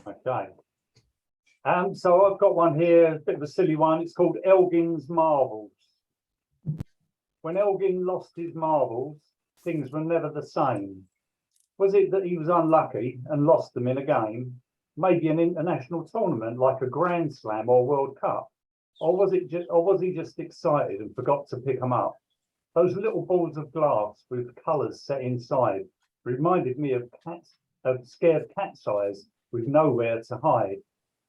Okay. So I've got one here, a bit of a silly one. It's called Elgin's Marbles. When Elgin lost his marbles, things were never the same. Was it that he was unlucky and lost them in a game, maybe an international tournament like a Grand Slam or World Cup, or was he just excited and forgot to pick them up? Those little balls of glass with colours set inside reminded me of scared cat's eyes with nowhere to hide,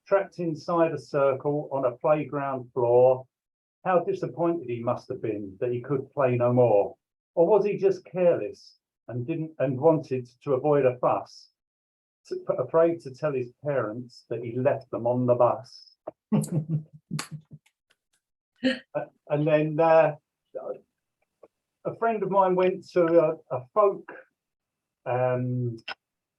trapped inside a circle on a playground floor. How disappointed he must have been that he could play no more. Or was he just careless and wanted to avoid a fuss, afraid to tell his parents that he left them on the bus? And then a friend of mine went to a folk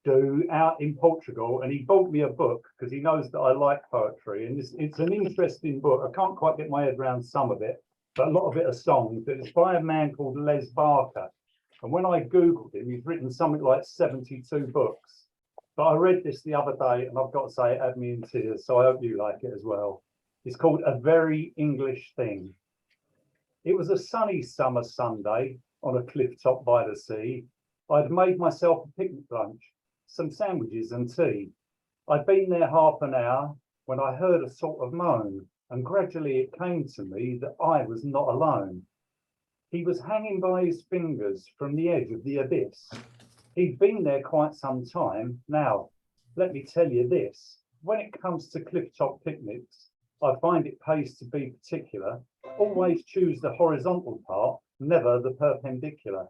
do out in Portugal, and he bought me a book because he knows that I like poetry, and it's an interesting book. I can't quite get my head around some of it, but a lot of it are songs. But it's by a man called Les Barker, and when I googled him, he's written something like 72 books. But I read this the other day, and I've got to say it had me in tears, so I hope you like it as well. It's called A Very English Thing. It was a sunny summer Sunday on a cliff top by the sea. I'd made myself a picnic lunch, some sandwiches and tea. I'd been there half an hour when I heard a sort of moan, and gradually it came to me that I was not alone. He was hanging by his fingers from the edge of the abyss. He'd been there quite some time. Now, let me tell you this, when it comes to cliff-top picnics, I find it pays to be particular. Always choose the horizontal part, never the perpendicular.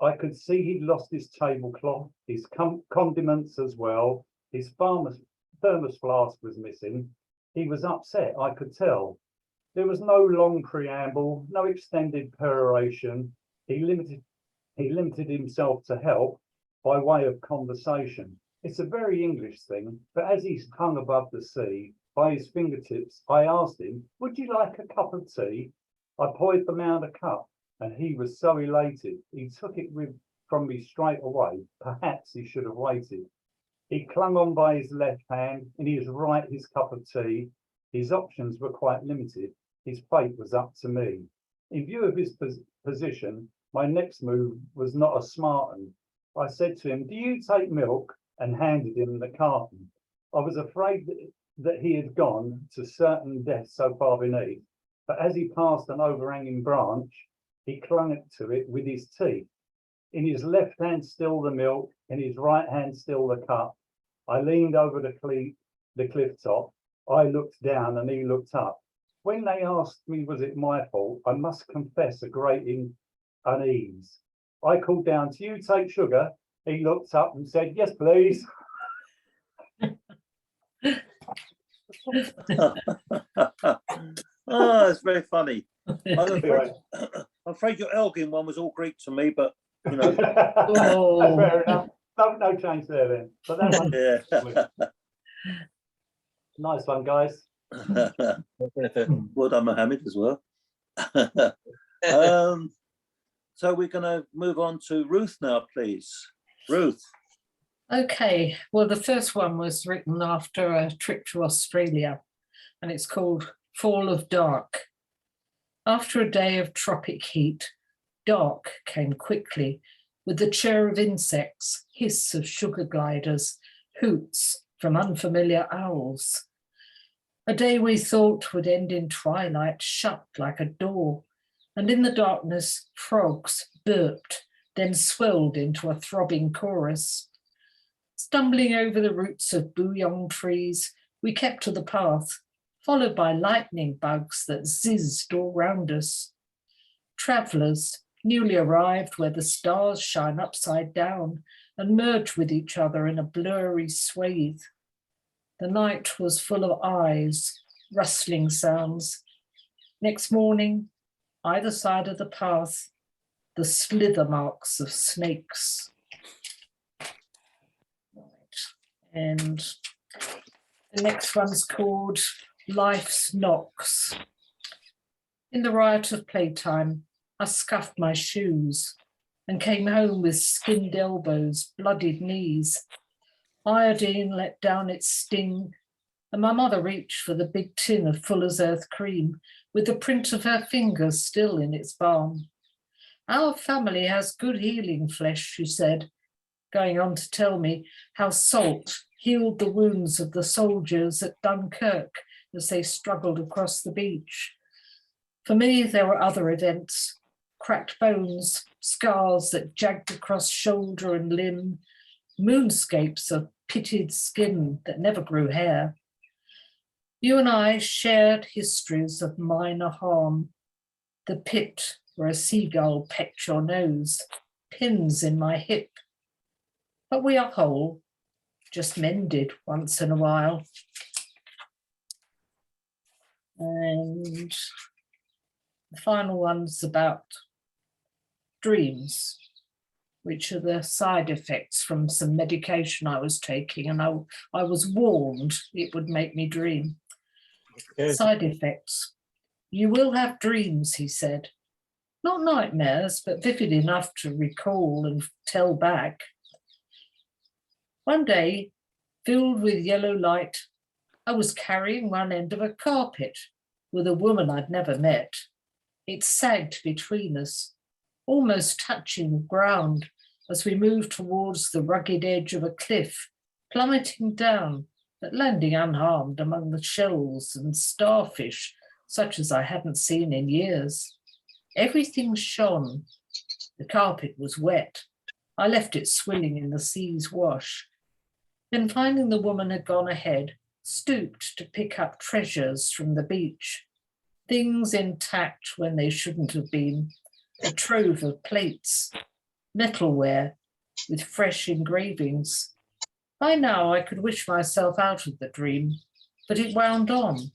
I could see he'd lost his tablecloth, his condiments as well. His thermos flask was missing. He was upset, I could tell. There was no long preamble, no extended peroration. He limited himself to help by way of conversation. It's a very English thing, but as he hung above the sea, by his fingertips, I asked him, would you like a cup of tea? I poured the man a cup, and he was so elated. He took it from me straight away. Perhaps he should have waited. He clung on by his left hand, in his right his cup of tea. His options were quite limited. His fate was up to me. In view of his position, my next move was not a smart one. I said to him, do you take milk? And handed him the carton. I was afraid that he had gone to certain death so far beneath, but as he passed an overhanging branch, he clung to it with his teeth. In his left hand still the milk, in his right hand still the cup. I leaned over the cliff top. I looked down and he looked up. When they asked me was it my fault, I must confess a great unease. I called down, do you take sugar? He looked up and said, yes, please. Oh, it's very funny. I'm afraid your Elgin one was all Greek to me, but you know. Oh. Fair enough. No change there then. But that one, yeah. Nice one, guys. Well done, Mohammed, as well. So we're going to move on to Ruth now, please. Ruth. Okay, well, the first one was written after a trip to Australia, and it's called Fall of Dark. After a day of tropic heat, dark came quickly, with the chirr of insects, hiss of sugar gliders, hoots from unfamiliar owls. A day we thought would end in twilight shut like a door, and in the darkness frogs burped, then swelled into a throbbing chorus. Stumbling over the roots of bouillon trees, we kept to the path, followed by lightning bugs that zizzed all round us. Travellers, newly arrived where the stars shine upside down and merge with each other in a blurry swathe. The night was full of eyes, rustling sounds. Next morning, either side of the path, the slither marks of snakes. And the next one's called Life's Knocks. In the riot of playtime, I scuffed my shoes and came home with skinned elbows, bloodied knees. Iodine let down its sting, and my mother reached for the big tin of Fuller's Earth cream with the print of her fingers still in its balm. Our family has good healing flesh, she said, going on to tell me how salt healed the wounds of the soldiers at Dunkirk as they struggled across the beach. For me, there were other events, cracked bones, scars that jagged across shoulder and limb, moonscapes of pitted skin that never grew hair. You and I shared histories of minor harm, the pit where a seagull pecked your nose, pins in my hip. But we are whole, just mended once in a while. And the final one's about dreams, which are the side effects from some medication I was taking, and I was warned it would make me dream. Okay. Side effects. You will have dreams, he said. Not nightmares, but vivid enough to recall and tell back. One day, filled with yellow light, I was carrying one end of a carpet with a woman I'd never met. It sagged between us, almost touching the ground as we moved towards the rugged edge of a cliff, plummeting down, but landing unharmed among the shells and starfish, such as I hadn't seen in years. Everything shone. The carpet was wet. I left it swilling in the sea's wash. Then, finding the woman had gone ahead, stooped to pick up treasures from the beach. Things intact when they shouldn't have been. A trove of plates, metalware with fresh engravings. By now I could wish myself out of the dream, but it wound on.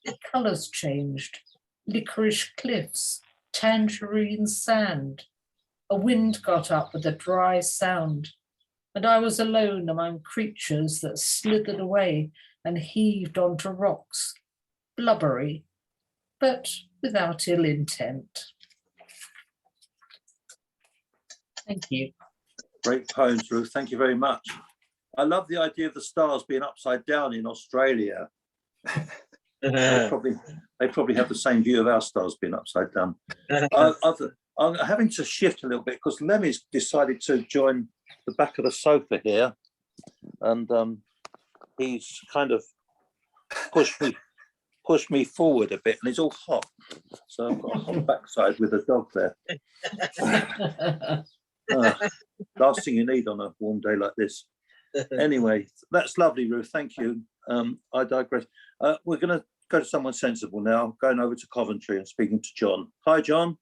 The colours changed. Licorice cliffs, tangerine sand. A wind got up with a dry sound, and I was alone among creatures that slithered away and heaved onto rocks, blubbery, but without ill intent. Thank you. Great poems, Ruth. Thank you very much. I love the idea of the stars being upside down in Australia. They probably have the same view of our stars being upside down. I'm having to shift a little bit because Lemmy's decided to join the back of the sofa here, and he's kind of pushed me forward a bit, and it's all hot. So I've got a hot backside with a dog there. Last thing you need on a warm day like this. Anyway, that's lovely, Ruth. Thank you. I digress. We're going to go to someone sensible now, going over to Coventry and speaking to John. Hi, John.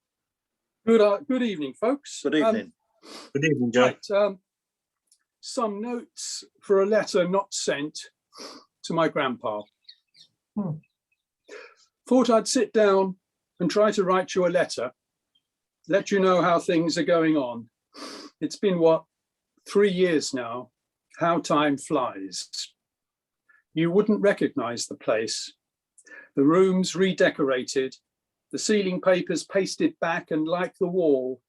Good evening, folks. Good evening. Good evening, John. Right, some notes for a letter not sent to my grandpa. Thought I'd sit down and try to write you a letter, let you know how things are going on. It's been, 3 years now. How time flies. You wouldn't recognize the place. The rooms redecorated, the ceiling papers pasted back, and like the wall,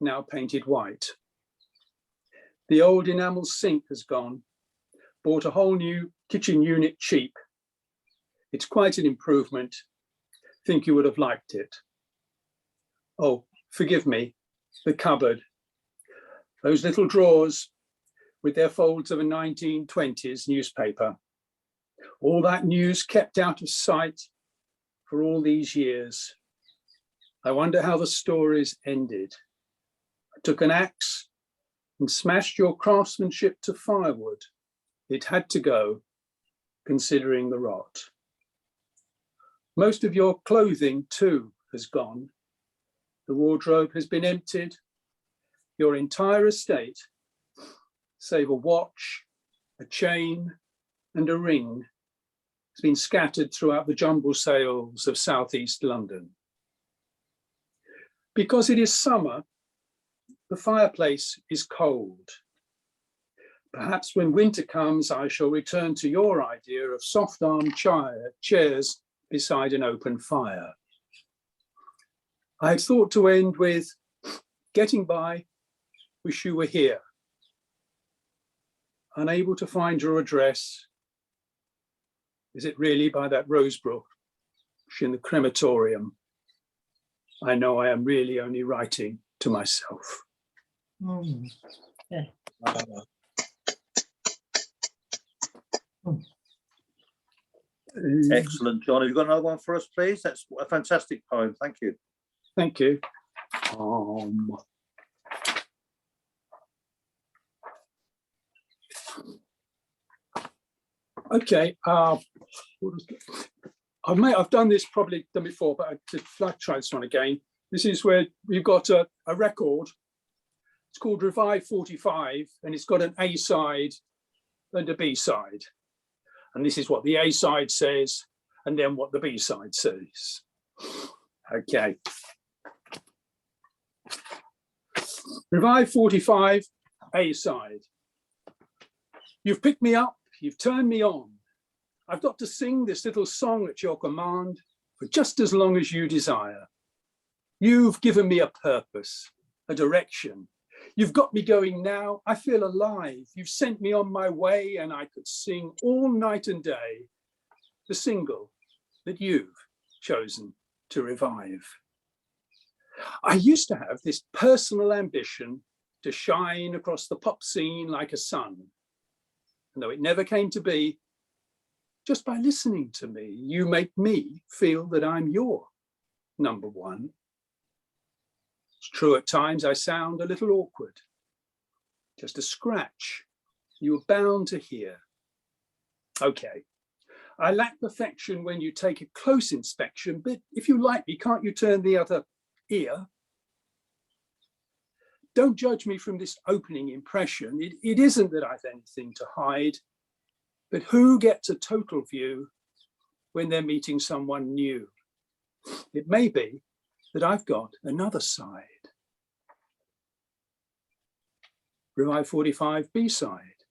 now painted white. The old enamel sink has gone. Bought a whole new kitchen unit cheap. It's quite an improvement. Think you would have liked it. Oh, forgive me, the cupboard. Those little drawers with their folds of a 1920s newspaper. All that news kept out of sight for all these years. I wonder how the stories ended. I took an axe and smashed your craftsmanship to firewood. It had to go, considering the rot. Most of your clothing, too, has gone. The wardrobe has been emptied. Your entire estate, save a watch, a chain, and a ring, has been scattered throughout the jumble sales of southeast London. Because it is summer, the fireplace is cold. Perhaps when winter comes, I shall return to your idea of soft arm chairs beside an open fire. I had thought to end with, getting by, wish you were here. unable to find your address. Is it really by that rose bush in the crematorium? I know I am really only writing to myself. Mm. Excellent, John. Have you got another one for us, please? That's a fantastic poem. Thank you. Thank you. Okay. I've done this probably done before, but I'll try this one again. This is where we've got a record. It's called Revive 45, and it's got an A side and a B side. And this is what the A side says, and then what the B side says. Okay. Revive 45, A side. You've picked me up, you've turned me on. I've got to sing this little song at your command for just as long as you desire. You've given me a purpose, a direction. You've got me going now. I feel alive. You've sent me on my way, and I could sing all night and day the single that you've chosen to revive. I used to have this personal ambition to shine across the pop scene like a sun. And though it never came to be, just by listening to me, you make me feel that I'm your number one. It's true at times I sound a little awkward. Just a scratch you were bound to hear. Okay, I lack perfection when you take a close inspection, but if you like me, can't you turn the other ear? Don't judge me from this opening impression. It isn't that I've anything to hide, but who gets a total view when they're meeting someone new? It may be that I've got another side. Revive 45, B side.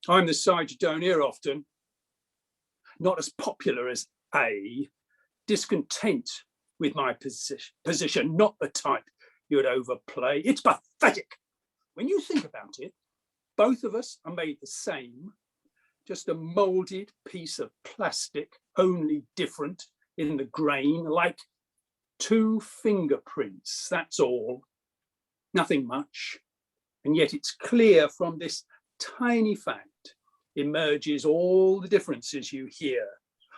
I'm the side you don't hear often, not as popular as A, discontent with my position, not the type you'd overplay. It's pathetic. When you think about it, both of us are made the same, just a molded piece of plastic, only different in the grain, like two fingerprints, that's all. Nothing much. And yet it's clear from this tiny fact emerges all the differences you hear.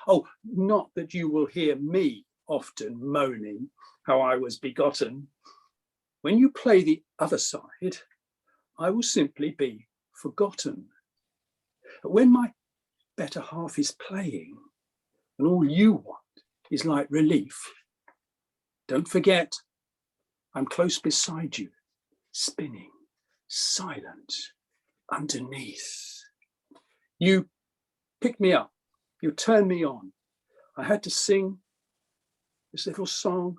Oh, not that you will hear me often moaning how I was begotten. When you play the other side, I will simply be forgotten. But when my better half is playing and all you want is like relief, don't forget, I'm close beside you, spinning, silent, underneath. You pick me up, you turn me on. I had to sing this little song.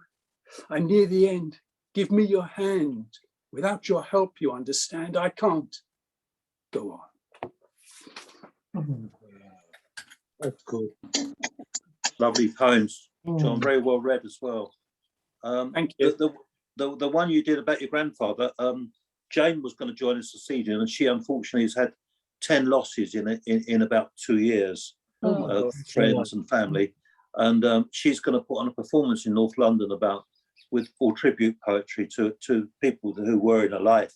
I'm near the end. Give me your hand. Without your help, you understand, I can't go on. That's good. Lovely poems, John. Very well read as well. Thank you. The one you did about your grandfather, Jane was going to join us this evening, and she unfortunately has had 10 losses in about 2 years, Oh, friends and family. And she's going to put on a performance in North London with all tribute poetry to people who were in her life.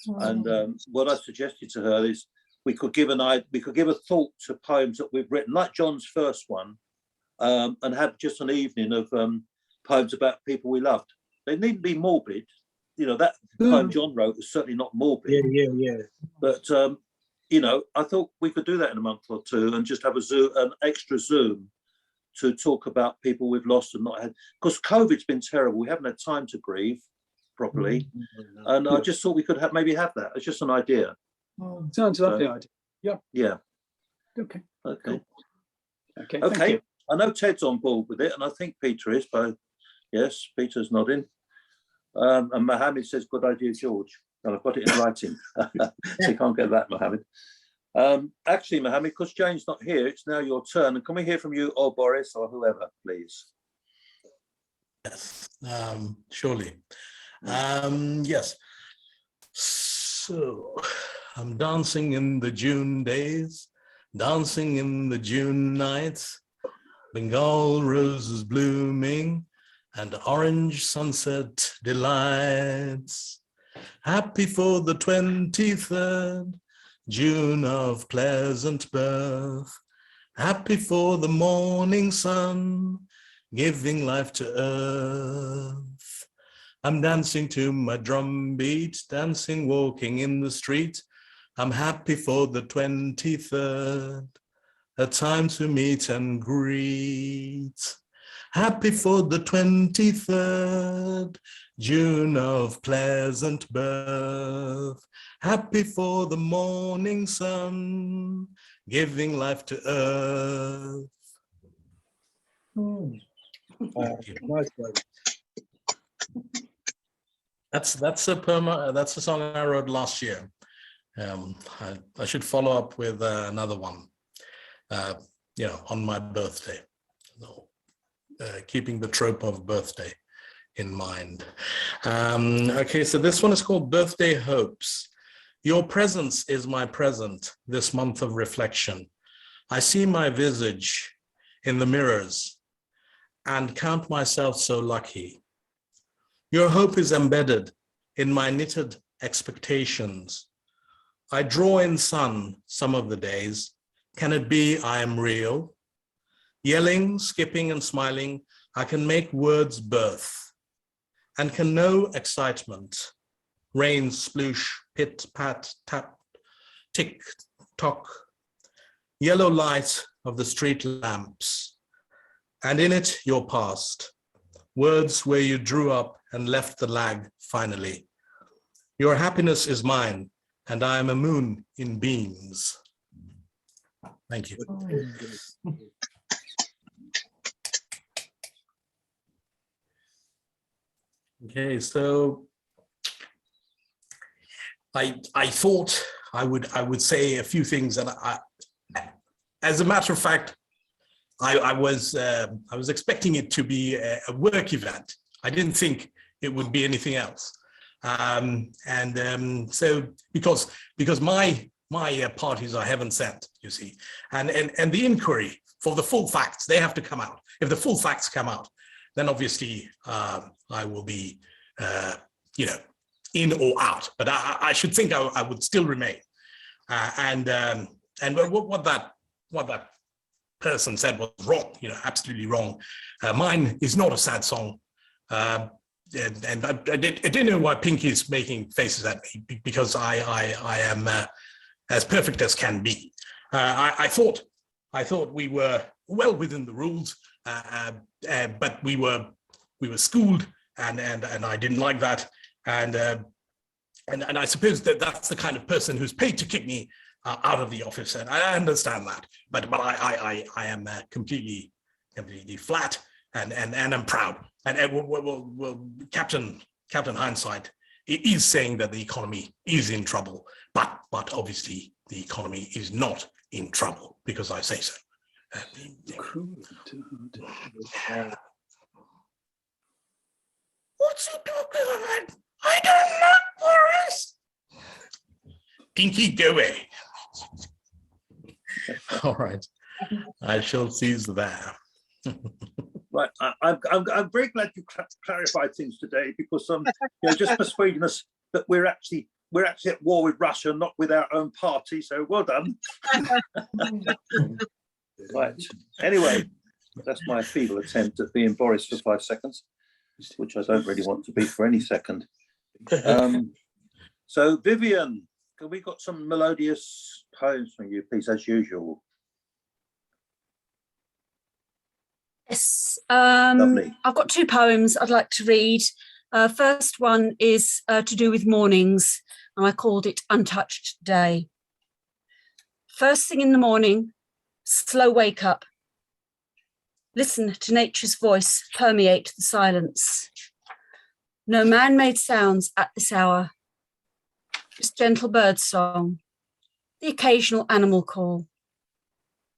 And what I suggested to her is we could give a thought to poems that we've written, like John's first one, and have just an evening of poems about people we loved. They needn't be morbid. You know, that poem John wrote was certainly not morbid. Yeah. But I thought we could do that in a month or two and just have an extra Zoom to talk about people we've lost and not had, because COVID's been terrible. We haven't had time to grieve properly. And I just thought we could maybe have that. It's just an idea. Sounds like the idea. Yeah. Okay. Okay. Okay. Thank Okay. you. I know Ted's on board with it, and I think Peter is, but yes, Peter's nodding. And Mohammed says, good idea, George. And I've got it in writing. So you can't get that, Mohammed. Actually, Mohammed, because Jane's not here, it's now your turn. And can we hear from you or Boris or whoever, please? Yes, surely. Yes. So I'm dancing in the June days, dancing in the June nights, Bengal roses blooming and orange sunset delights. Happy for the 23rd June of pleasant birth. Happy for the morning sun, giving life to earth. I'm dancing to my drum beat, dancing, walking in the street. I'm happy for the 23rd, a time to meet and greet. Happy for the 23rd June of pleasant birth. Happy for the morning sun, giving life to earth. Nice one. That's a song I wrote last year. I should follow up with another one, on my birthday. So, keeping the trope of birthday in mind. Okay, so this one is called Birthday Hopes. Your presence is my present this month of reflection. I see my visage in the mirrors and count myself so lucky. Your hope is embedded in my knitted expectations. I draw in sun some of the days. Can it be I am real? Yelling, skipping, and smiling, I can make words birth and can know excitement. Rain, sploosh, pit, pat, tap, tick, tock. Yellow light of the street lamps. And in it, your past. Words where you drew up and left the lag finally. Your happiness is mine, and I am a moon in beams. Thank you. Okay, so I thought I would say a few things, and as a matter of fact, I was expecting it to be a work event. I didn't think it would be anything else, so because my parties are heaven sent, you see, and the inquiry for the full facts, they have to come out. If the full facts come out, then obviously I will be in or out. But I should think I would still remain. And what that person said was wrong, absolutely wrong. Mine is not a sad song. And I didn't know why Pinky's making faces at me, because I am as perfect as can be. I thought we were well within the rules, but we were schooled, and I didn't like that, and I suppose that's the kind of person who's paid to kick me out of the office, and I understand that, but I am completely flat, and I'm proud, and Captain Hindsight is saying that the economy is in trouble, but obviously the economy is not in trouble because I say so. What's he talking about? I don't know, Boris. Pinky, go away. All right, I shall cease there. Right, I'm very glad you clarified things today, because just persuading us that we're actually at war with Russia, not with our own party. So well done. Right. Anyway, that's my feeble attempt at being Boris for 5 seconds, which I don't really want to be for any second. So Vivian, can we got some melodious poems from you, please, as usual? Yes, Lovely. I've got 2 poems I'd like to read. First one is to do with mornings, and I called it Untouched Day. First thing in the morning, slow wake up. Listen to nature's voice permeate the silence. No man-made sounds at this hour, just gentle bird song, the occasional animal call.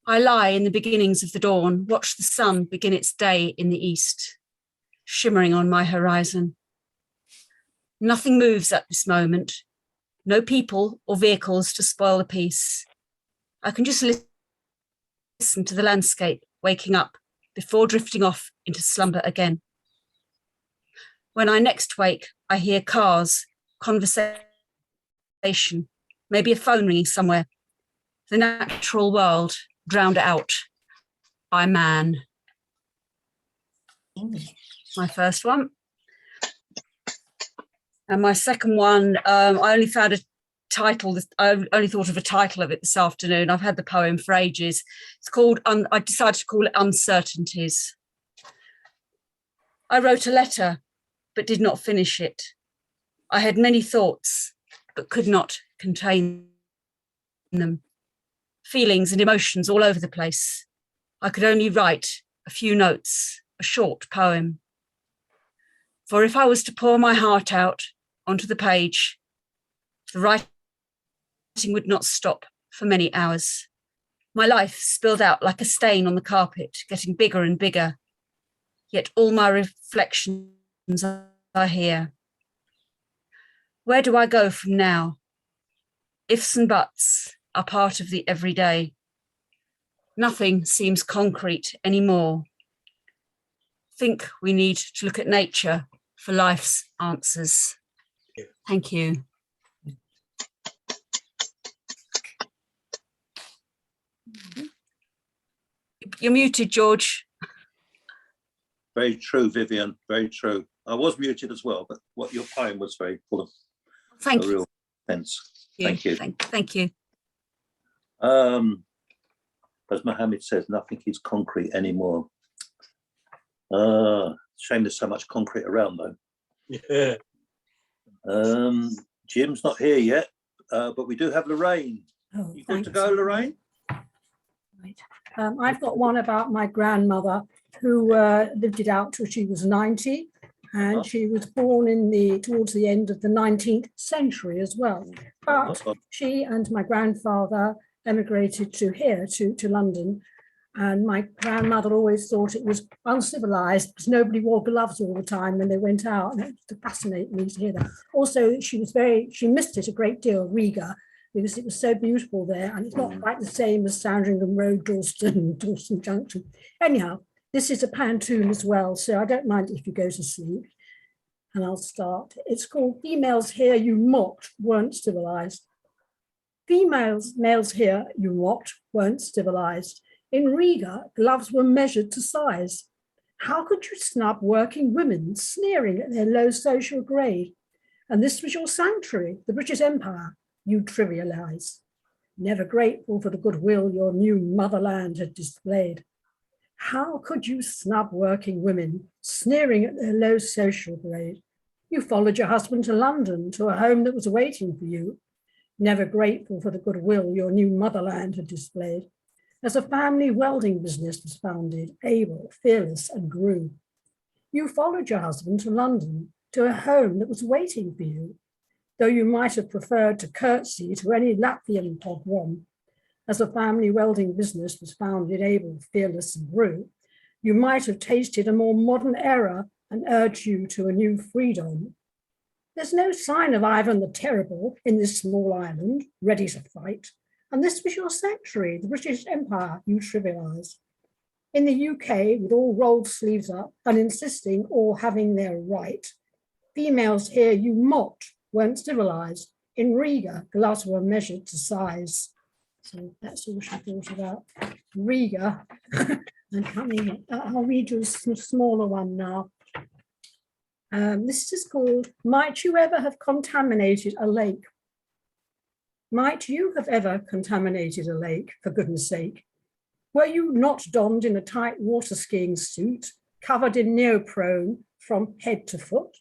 I lie in the beginnings of the dawn, watch the sun begin its day in the east, shimmering on my horizon. Nothing moves at this moment. No people or vehicles to spoil the peace. I can just listen to the landscape waking up before drifting off into slumber again. When I next wake, I hear cars, conversation, maybe a phone ringing somewhere. The natural world drowned out by man. My first one. And my second one, I only found a title. I only thought of a title of it this afternoon. I've had the poem for ages. It's called, I decided to call it Uncertainties. I wrote a letter, but did not finish it. I had many thoughts, but could not contain them. Feelings and emotions all over the place. I could only write a few notes, a short poem. For if I was to pour my heart out onto the page, the writing would not stop for many hours. My life spilled out like a stain on the carpet, getting bigger and bigger. Yet all my reflections are here. Where do I go from now? Ifs and buts are part of the everyday. Nothing seems concrete anymore. Think we need to look at nature for life's answers. Thank you. You're muted, George. Very true, Vivian, very true. I was muted as well, but what your poem was very full of Thank a you. real sense. Thank you. Thank you. As Mohammed says, nothing is concrete anymore. Shame there's so much concrete around though. Yeah. Jim's not here yet, but we do have Lorraine. Oh, You good to thanks. go, Lorraine? Right. I've got one about my grandmother who lived it out till she was 90, and Oh. she was born towards the end of the 19th century as well. But she and my grandfather emigrated to London, and my grandmother always thought it was uncivilized because nobody wore gloves all the time when they went out, and it used to fascinate me to hear that. Also, she missed it a great deal, Riga, because it was so beautiful there, and it's not quite the same as Sandringham Road, Dalston Junction. Anyhow, this is a pantoon as well, so I don't mind if you go to sleep. And I'll start. It's called Females Here You Mocked Weren't Civilized. Males here you mocked weren't civilized. In Riga, gloves were measured to size. How could you snub working women, sneering at their low social grade? And this was your sanctuary, the British Empire, you trivialize. Never grateful for the goodwill your new motherland had displayed. How could you snub working women, sneering at their low social grade? You followed your husband to London, to a home that was waiting for you. Never grateful for the goodwill your new motherland had displayed. As a family welding business was founded, able, fearless, and grew. You followed your husband to London, to a home that was waiting for you, though you might have preferred to curtsy to any Latvian pogrom. As a family welding business was founded, able, fearless, and grew, you might have tasted a more modern era and urged you to a new freedom. There's no sign of Ivan the Terrible in this small island, ready to fight. And this was your sanctuary, the British Empire, you trivialise. In the UK, with all rolled sleeves up and insisting all having their right, females here you mocked weren't civilised. In Riga, gloves were measured to size. So that's all she thought about Riga. I'll read you a smaller one now. This is called, Might You Ever Have Contaminated a Lake? Might you have ever contaminated a lake, for goodness sake? Were you not donned in a tight water skiing suit, covered in neoprene from head to foot?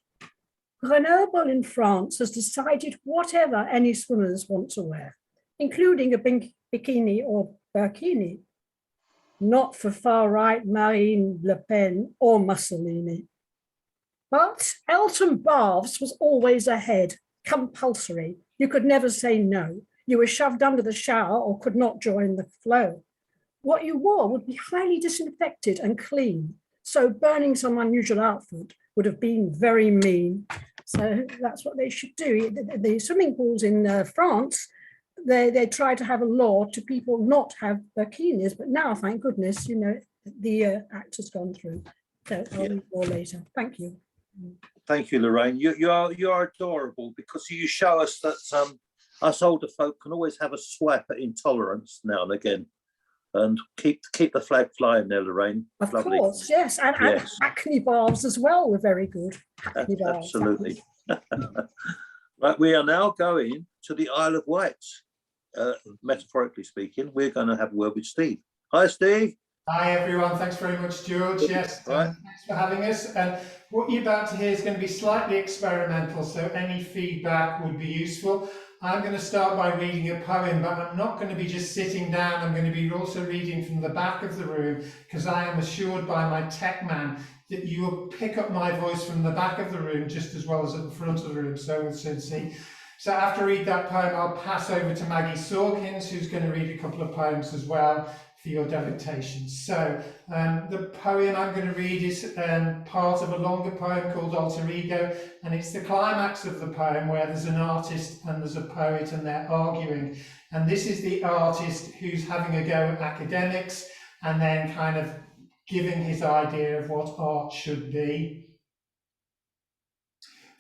Grenoble in France has decided whatever any swimmers want to wear, including a bikini or burkini, not for far-right Marine Le Pen or Mussolini. But Elton Baths was always ahead, compulsory. You could never say no. You were shoved under the shower or could not join the flow. What you wore would be highly disinfected and clean, so burning some unusual outfit would have been very mean. So that's what they should do. The swimming pools in France, they try to have a law to people not have bikinis, but now, thank goodness, the act has gone through. So I'll read more later. Thank you. Thank you, Lorraine. You are adorable because you show us that us older folk can always have a swipe at intolerance now and again, and keep the flag flying there, Lorraine. Of Lovely. course, yes, and Yes. acne bars as well were very good. Acne bars. Absolutely. Right, we are now going to the Isle of Wight. Metaphorically speaking, we're going to have a word with Steve. Hi, Steve. Hi everyone, thanks very much, George. Yes, thanks for having us. And what you're about to hear is going to be slightly experimental, so any feedback would be useful. I'm going to start by reading a poem, but I'm not going to be just sitting down. I'm going to be also reading from the back of the room, because I am assured by my tech man that you will pick up my voice from the back of the room just as well as at the front of the room. So we'll soon see. So after I read that poem, I'll pass over to Maggie Sawkins, who's going to read a couple of poems as well for your delectation. So the poem I'm going to read is part of a longer poem called Alter Ego, and it's the climax of the poem where there's an artist and there's a poet and they're arguing. And this is the artist who's having a go at academics and then kind of giving his idea of what art should be.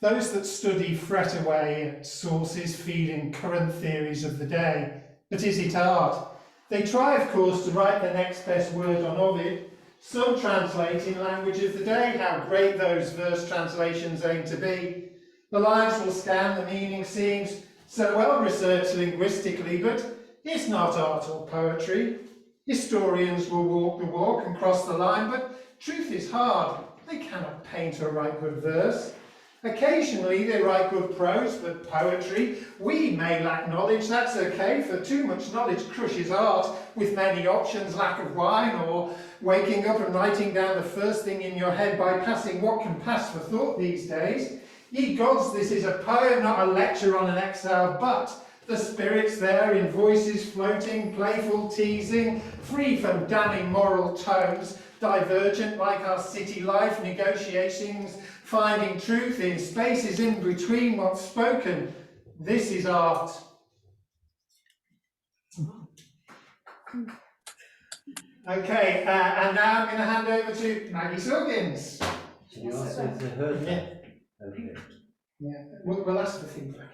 Those that study fret away at sources feeding current theories of the day. But is it art? They try, of course, to write the next best word on Ovid. Some translate in language of the day. How great those verse translations aim to be. The lines will scan, the meaning seems so well researched linguistically, but it's not art or poetry. Historians will walk the walk and cross the line, but truth is hard. They cannot paint or write good verse. Occasionally they write good prose, but poetry, we may lack knowledge, that's okay, for too much knowledge crushes art, with many options, lack of wine, or waking up and writing down the first thing in your head, bypassing what can pass for thought these days. Ye gods, this is a poem, not a lecture on an Excel, but the spirit's there in voices floating, playful teasing, free from damning moral tones, divergent like our city life, negotiations, finding truth in spaces in between what's spoken. This is art. Okay, and now I'm going to hand over to Maggie Sawkins. You answer to her? Yeah. Okay. Yeah, we'll ask for feedback.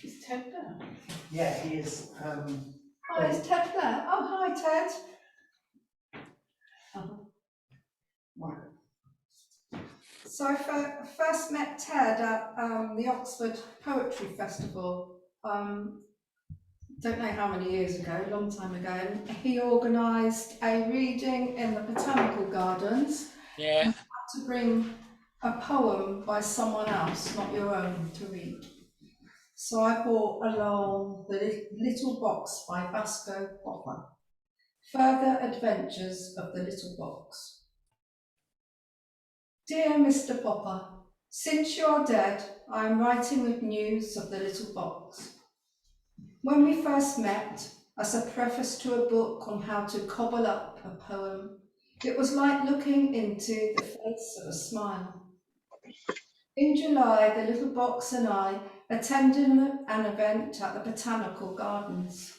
Is Ted there? Yeah, he is. Hi, is Ted there? Oh, hi, Ted. Right. So I first met Ted at the Oxford Poetry Festival. Don't know how many years ago, a long time ago. And he organised a reading in the Botanical Gardens. Yeah. You had to bring a poem by someone else, not your own, to read. So I brought along The Little Box by Vasco Popper. Further Adventures of the Little Box. Dear Mr. Popper, since you are dead, I am writing with news of the little box. When we first met, as a preface to a book on how to cobble up a poem, it was like looking into the face of a smile. In July, the little box and I attended an event at the Botanical Gardens.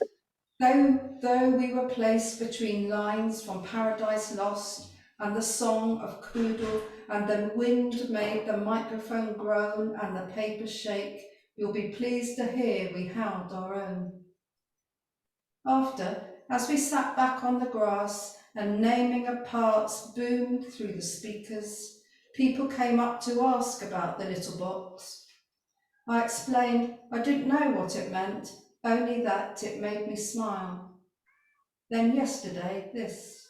Though we were placed between lines from Paradise Lost and the Song of Quoodle, and the wind made the microphone groan and the paper shake, you'll be pleased to hear we held our own. After, as we sat back on the grass and naming of parts boomed through the speakers, people came up to ask about the little box. I explained I didn't know what it meant, only that it made me smile. Then yesterday, this.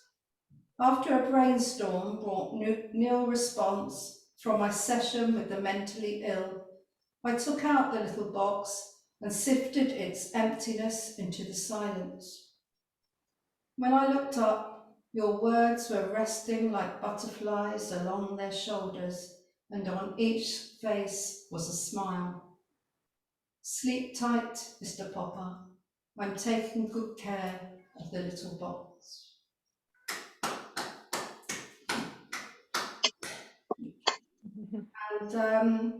After a brainstorm brought nil response from my session with the mentally ill, I took out the little box and sifted its emptiness into the silence. When I looked up, your words were resting like butterflies along their shoulders, and on each face was a smile. Sleep tight, Mr. Popper. I'm taking good care of the little box. And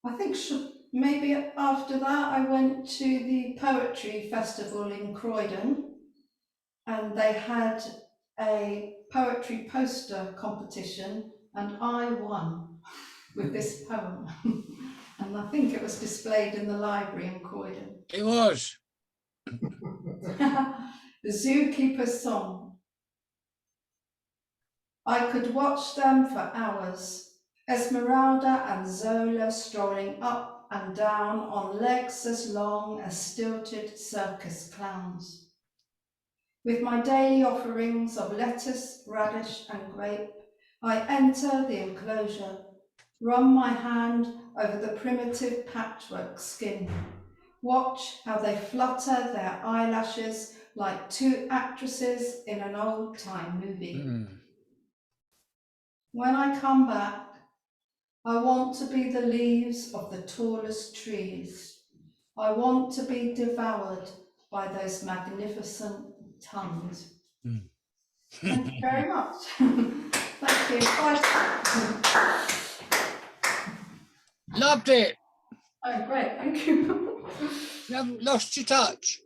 I think maybe after that I went to the Poetry Festival in Croydon, and they had a poetry poster competition, and I won with this poem. And I think it was displayed in the library in Croydon. It was. The Zookeeper's Song. I could watch them for hours. Esmeralda and Zola strolling up and down on legs as long as stilted circus clowns. With my daily offerings of lettuce, radish and grape, I enter the enclosure, run my hand over the primitive patchwork skin, watch how they flutter their eyelashes like two actresses in an old-time movie. When I come back, I want to be the leaves of the tallest trees. I want to be devoured by those magnificent tongues. Thank you very much. Thank you. Bye. Loved it. Oh, great. Thank you. You haven't lost your touch.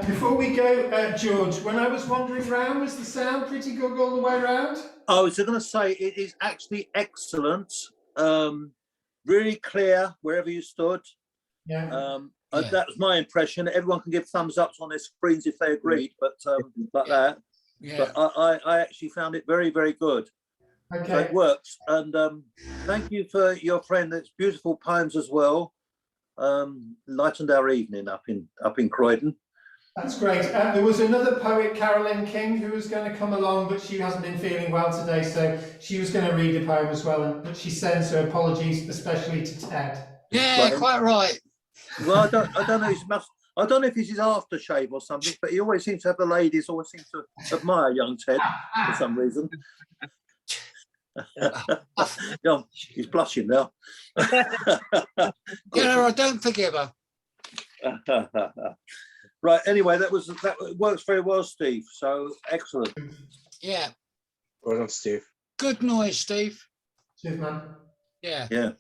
Before we go, George, when I was wandering round, was the sound pretty good all the way around? I was going to say it is actually excellent, really clear wherever you stood. Yeah. That was my impression. Everyone can give thumbs ups on their screens if they agreed, but like that. Yeah. But I actually found it very, very good. Okay. So it works. And thank you for your friend. That's beautiful poems as well. Lightened our evening up in Croydon. That's great. There was another poet, Carolyn King, who was going to come along, but she hasn't been feeling well today, so she was going to read a poem as well, but she sends her apologies, especially to Ted. Yeah, quite right. Well, I don't know. I don't know if it's his aftershave or something, but he always seems to have the ladies always seem to admire young Ted for some reason. Yeah, he's blushing now. Yeah, I don't forgive her. Right. Anyway, that works very well, Steve. So excellent. Yeah. Well done, Steve. Good noise, Steve. Cheers, man. Yeah. Yeah.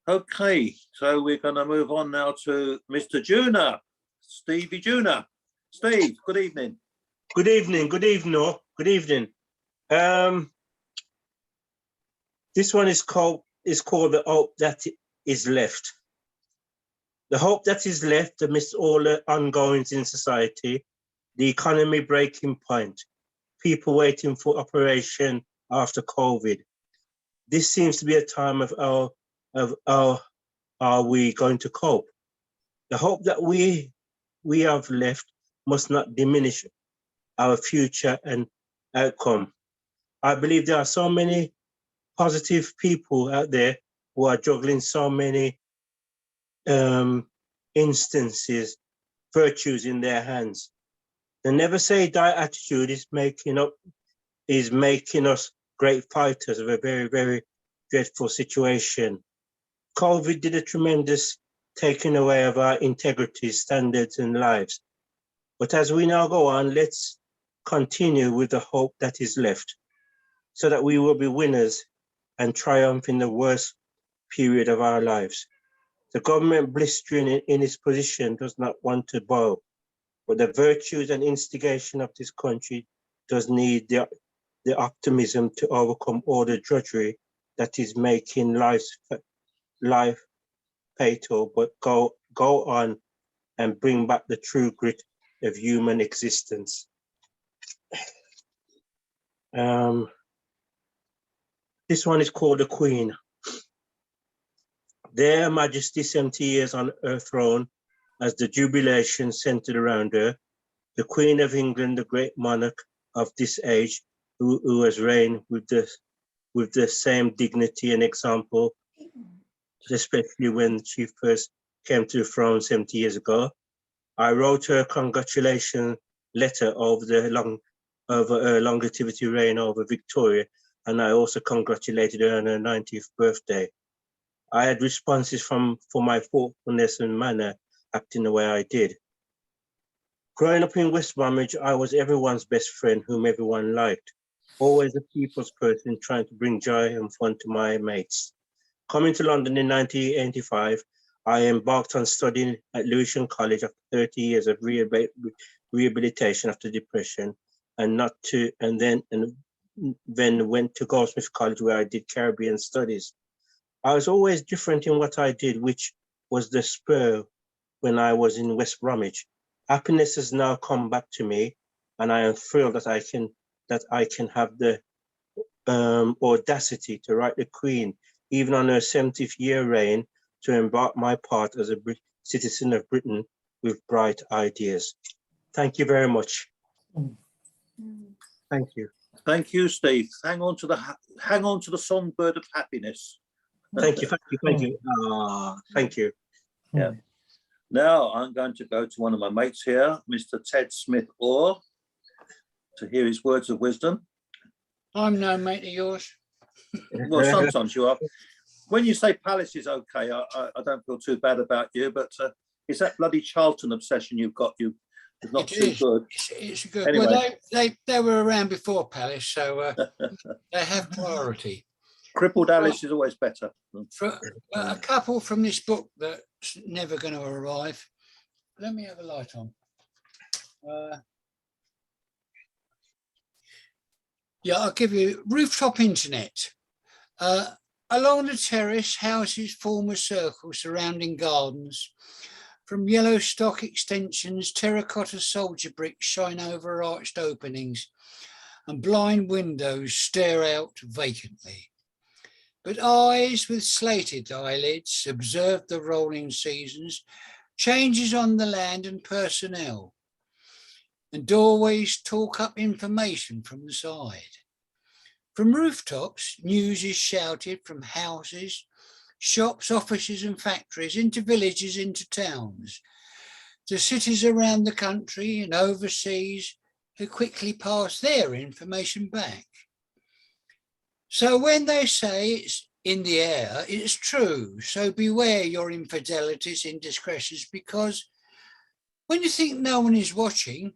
Okay, so we're going to move on now to Mr. Juna, Stevie Juna. Steve, good evening. Good evening. Good evening. All. Good evening. This one is called The Hope That Is Left. The hope that is left amidst all the ongoings in society, the economy breaking point, people waiting for operation after COVID. This seems to be a time of are we going to cope? The hope that we have left must not diminish our future and outcome. I believe there are so many positive people out there who are juggling so many instances, virtues in their hands. The never say die attitude is making us great fighters of a very, very dreadful situation. COVID did a tremendous taking away of our integrity, standards, and lives. But as we now go on, let's continue with the hope that is left, so that we will be winners and triumph in the worst period of our lives. The government blistering in its position does not want to bow, but the virtues and instigation of this country does need the optimism to overcome all the drudgery that is making life fatal, but go on and bring back the true grit of human existence. This one is called The Queen. Their Majesty 70 years on her throne, as the jubilation centered around her, the Queen of England, the great monarch of this age, who has reigned with the same dignity and example, especially when she first came to the throne 70 years ago. I wrote her a congratulation letter over her longevity reign over Victoria, and I also congratulated her on her 90th birthday. I had responses for my thoughtfulness and manner, acting the way I did. Growing up in West Bromwich, I was everyone's best friend, whom everyone liked. always a people's person trying to bring joy and fun to my mates. Coming to London in 1985, I embarked on studying at Lewisham College after 30 years of rehabilitation after depression, and then went to Goldsmith College where I did Caribbean studies. I was always different in what I did, which was the spur when I was in West Bromwich. Happiness has now come back to me, and I am thrilled that I can have the audacity to write the Queen, even on her 70th year reign, to embark my part as a citizen of Britain with bright ideas. Thank you very much. Thank you. Thank you, Steve. Hang on to the songbird of happiness. Thank you. Thank you. Thank you. Yeah. Now I'm going to go to one of my mates here, Mr. Ted Smith Orr, to hear his words of wisdom. I'm no mate of yours. Well, sometimes you are. When you say Palace is okay, I don't feel too bad about you, but it's that bloody Charlton obsession you've got. It's not too good. It's good. Anyway. Well, they were around before Palace, so they have priority. Crippled Alice is always better. For a couple from this book that's never going to arrive. Let me have a light on. Yeah, I'll give you rooftop internet. Along the terrace, houses form a circle surrounding gardens. From yellow stock extensions, terracotta soldier bricks shine over arched openings, and blind windows stare out vacantly. But eyes with slated eyelids observe the rolling seasons, changes on the land and personnel, and doorways talk up information from the side. From rooftops, news is shouted from houses, shops, offices and factories, into villages, into towns, to cities around the country and overseas who quickly pass their information back. So when they say it's in the air, it's true. So beware your infidelities, indiscretions, because when you think no one is watching,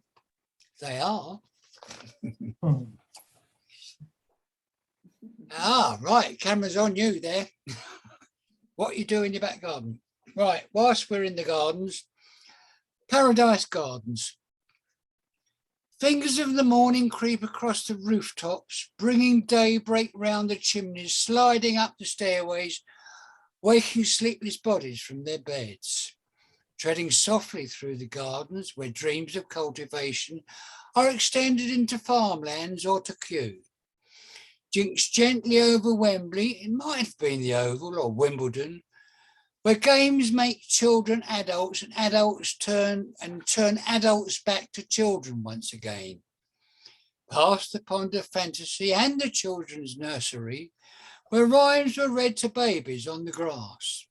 they are. Right, camera's on you there. What you do in your back garden? Right, whilst we're in the gardens, Paradise Gardens. Fingers of the morning creep across the rooftops, bringing daybreak round the chimneys, sliding up the stairways, waking sleepless bodies from their beds, treading softly through the gardens where dreams of cultivation are extended into farmlands or to Kew. Jinx gently over Wembley, it might have been the Oval or Wimbledon, where games make children adults and adults turn adults back to children once again. Past the pond of fantasy and the children's nursery, where rhymes were read to babies on the grass,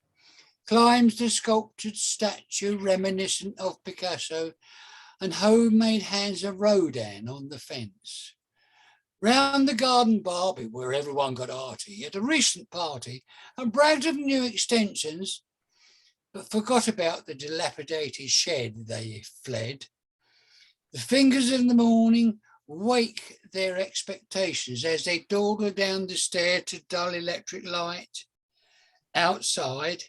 climbs the sculptured statue reminiscent of Picasso and homemade hands of Rodin on the fence. Round the garden Barbie, where everyone got arty at a recent party and bragged of new extensions, but forgot about the dilapidated shed they fled. The fingers in the morning wake their expectations as they dawdle down the stair to dull electric light. Outside,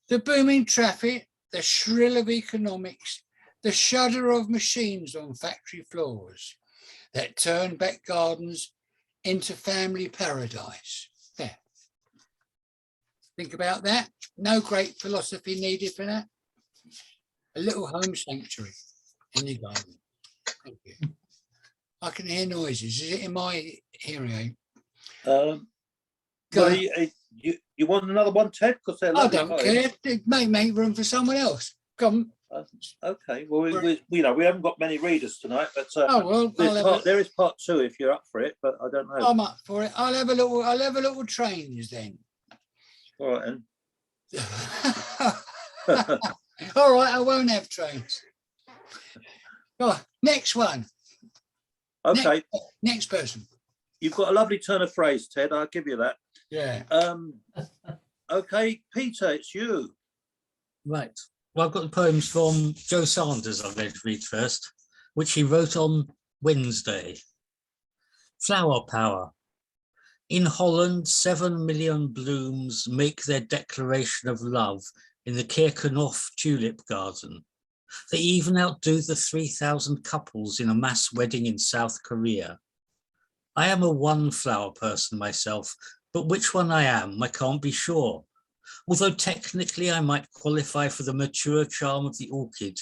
the booming traffic, the shrill of economics, the shudder of machines on factory floors that turn back gardens into family paradise. There. Think about that. No great philosophy needed for that. A little home sanctuary in the garden. Thank you. I can hear noises. Is it in my hearing aid? Well, you want another one, Ted? Because they're I lovely don't poems. care. It may make room for someone else. Come. Okay. Well, we haven't got many readers tonight, but Oh well, there is part two if you're up for it. But I don't know. I'm up for it. I'll have a little trains then. All right, then. All right, I won't have trains. Right, next one. Okay. Next person. You've got a lovely turn of phrase, Ted. I'll give you that. Yeah. Okay, Peter, it's you. Right. Well, I've got the poems from Joe Sanders I'm going to read first, which he wrote on Wednesday. Flower power. In Holland, 7 million blooms make their declaration of love in the Keukenhof tulip garden. They even outdo the 3,000 couples in a mass wedding in South Korea. I am a one flower person myself, but which one I am, I can't be sure. Although technically I might qualify for the mature charm of the orchid,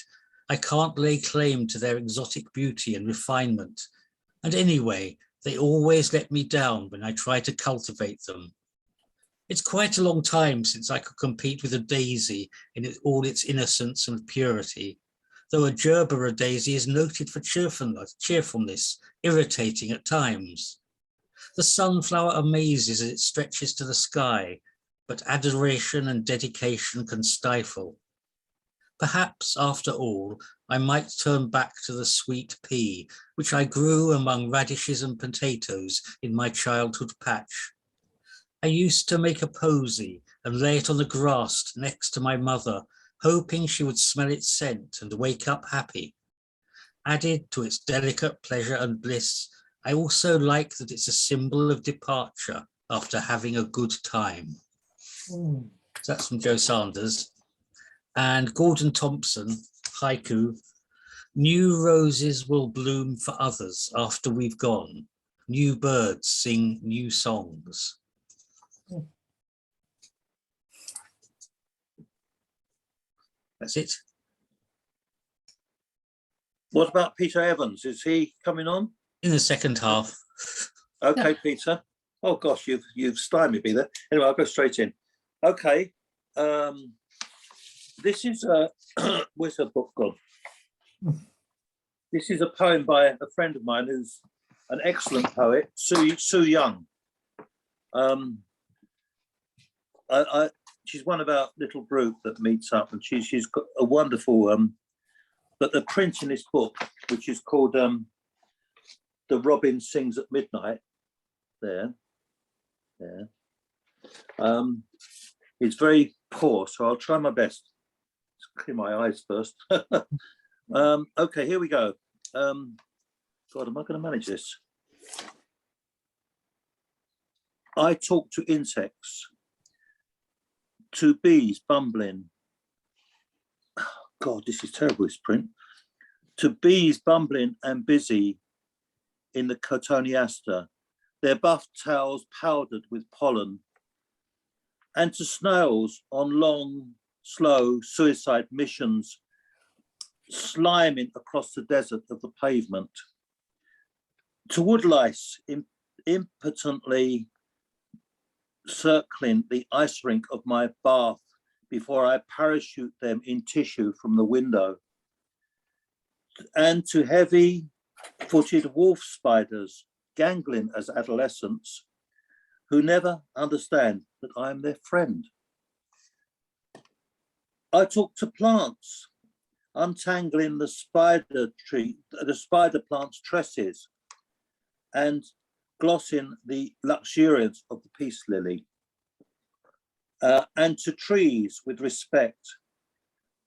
I can't lay claim to their exotic beauty and refinement. And anyway, they always let me down when I try to cultivate them. It's quite a long time since I could compete with a daisy in all its innocence and purity, though a gerbera daisy is noted for cheerfulness, irritating at times. The sunflower amazes as it stretches to the sky, but adoration and dedication can stifle. Perhaps, after all, I might turn back to the sweet pea, which I grew among radishes and potatoes in my childhood patch. I used to make a posy and lay it on the grass next to my mother, hoping she would smell its scent and wake up happy. Added to its delicate pleasure and bliss, I also like that it's a symbol of departure after having a good time. So that's from Joe Sanders. And Gordon Thompson, haiku, new roses will bloom for others after we've gone. New birds sing new songs. That's it. What about Peter Evans? Is he coming on? In the second half. Okay, Peter. Oh gosh, you've stymied me there. Anyway, I'll go straight in. Okay. This is where's her book gone? This is a poem by a friend of mine who's an excellent poet, Sue Young. She's one of our little group that meets up, and she's got a wonderful. But the print in this book, which is called "The Robin Sings at Midnight," it's very poor, so I'll try my best. Let's clear my eyes first. Okay, here we go. God, am I going to manage this? I talk to insects, to bees bumbling. God, this is terrible, this print. To bees bumbling and busy in the cotoneaster, their buff tails powdered with pollen, and to snails on long, slow suicide missions, sliming across the desert of the pavement, to woodlice impotently circling the ice rink of my bath before I parachute them in tissue from the window, and to heavy-footed wolf spiders, gangling as adolescents, who never understand that I am their friend. I talk to plants, untangling the spider plant's tresses and glossing the luxuriance of the peace lily, and to trees with respect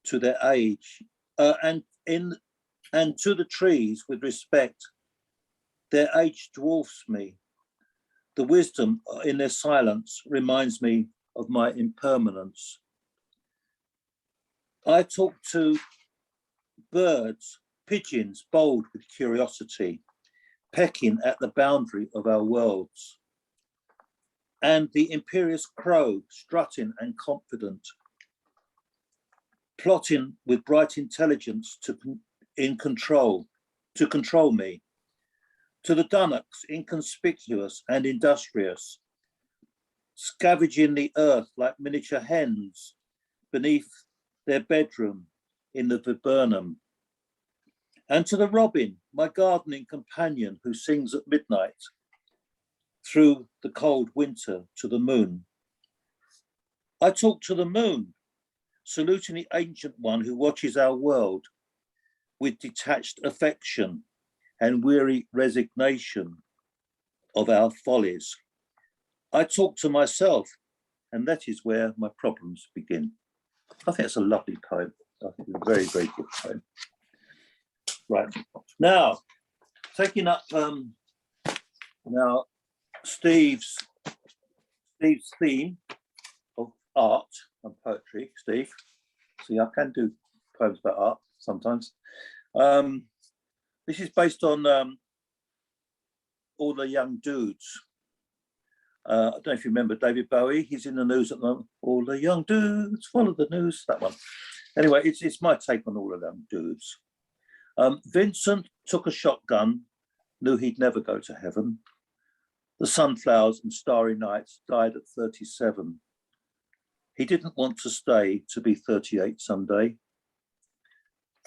to their age, and to the trees with respect. Their age dwarfs me. The wisdom in their silence reminds me of my impermanence. I talk to birds, pigeons bold with curiosity, pecking at the boundary of our worlds, and the imperious crow strutting and confident, plotting with bright intelligence to control me, to the dunnocks inconspicuous and industrious, scavenging the earth like miniature hens beneath their bedroom in the viburnum, and to the robin, my gardening companion who sings at midnight through the cold winter to the moon. I talk to the moon, saluting the ancient one who watches our world with detached affection and weary resignation of our follies. I talk to myself, and that is where my problems begin. I think it's a lovely poem. I think it's a very, very good poem. Right, now, taking up Now, Steve's theme of art and poetry, Steve. See, I can do poems about art sometimes. This is based on All the Young Dudes. I don't know if you remember David Bowie. He's in the news at the moment. All the young dudes follow the news. That one. Anyway, it's my take on all of them dudes. Vincent took a shotgun, knew he'd never go to heaven. The sunflowers and starry nights died at 37. He didn't want to stay to be 38 someday.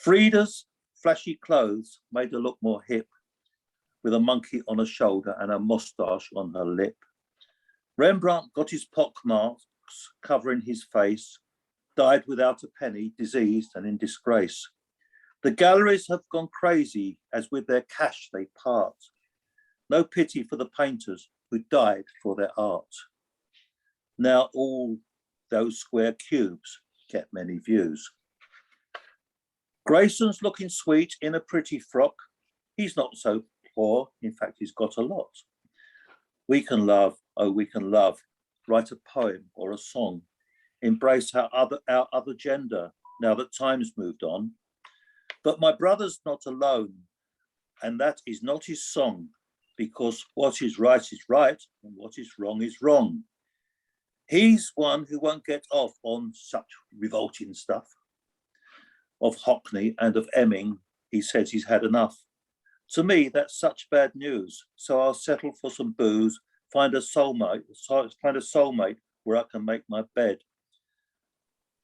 Frida's flashy clothes made her look more hip, with a monkey on her shoulder and a moustache on her lip. Rembrandt got his pockmarks covering his face, died without a penny, diseased and in disgrace. The galleries have gone crazy as with their cash they part. No pity for the painters who died for their art. Now all those square cubes get many views. Grayson's looking sweet in a pretty frock. He's not so poor, in fact, he's got a lot. We can love, oh, we can love, write a poem or a song, embrace our other gender now that time's moved on. But my brother's not alone, and that is not his song, because what is right and what is wrong. He's one who won't get off on such revolting stuff. Of Hockney and of Emming, he says he's had enough. To me, that's such bad news. So I'll settle for some booze, find a soulmate where I can make my bed.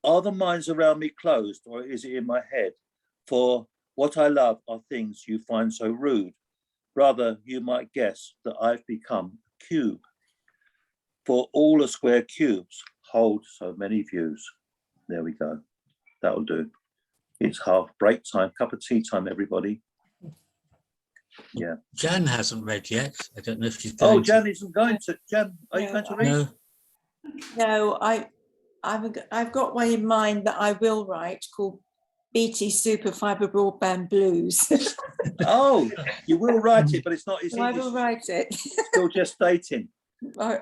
Are the minds around me closed, or is it in my head? For what I love are things you find so rude. Rather, you might guess that I've become a cube. For all the square cubes hold so many views. There we go. That'll do. It's half break time, cup of tea time, everybody. Yeah. Jan hasn't read yet. I don't know if she's going. Oh, Jan isn't going to. Jan, are you going to read? No. No, I've got one in mind that I will write called BT Super Fibre Broadband Blues. Oh, you will write it, but it's not. It's, I will write it. Still gestating. I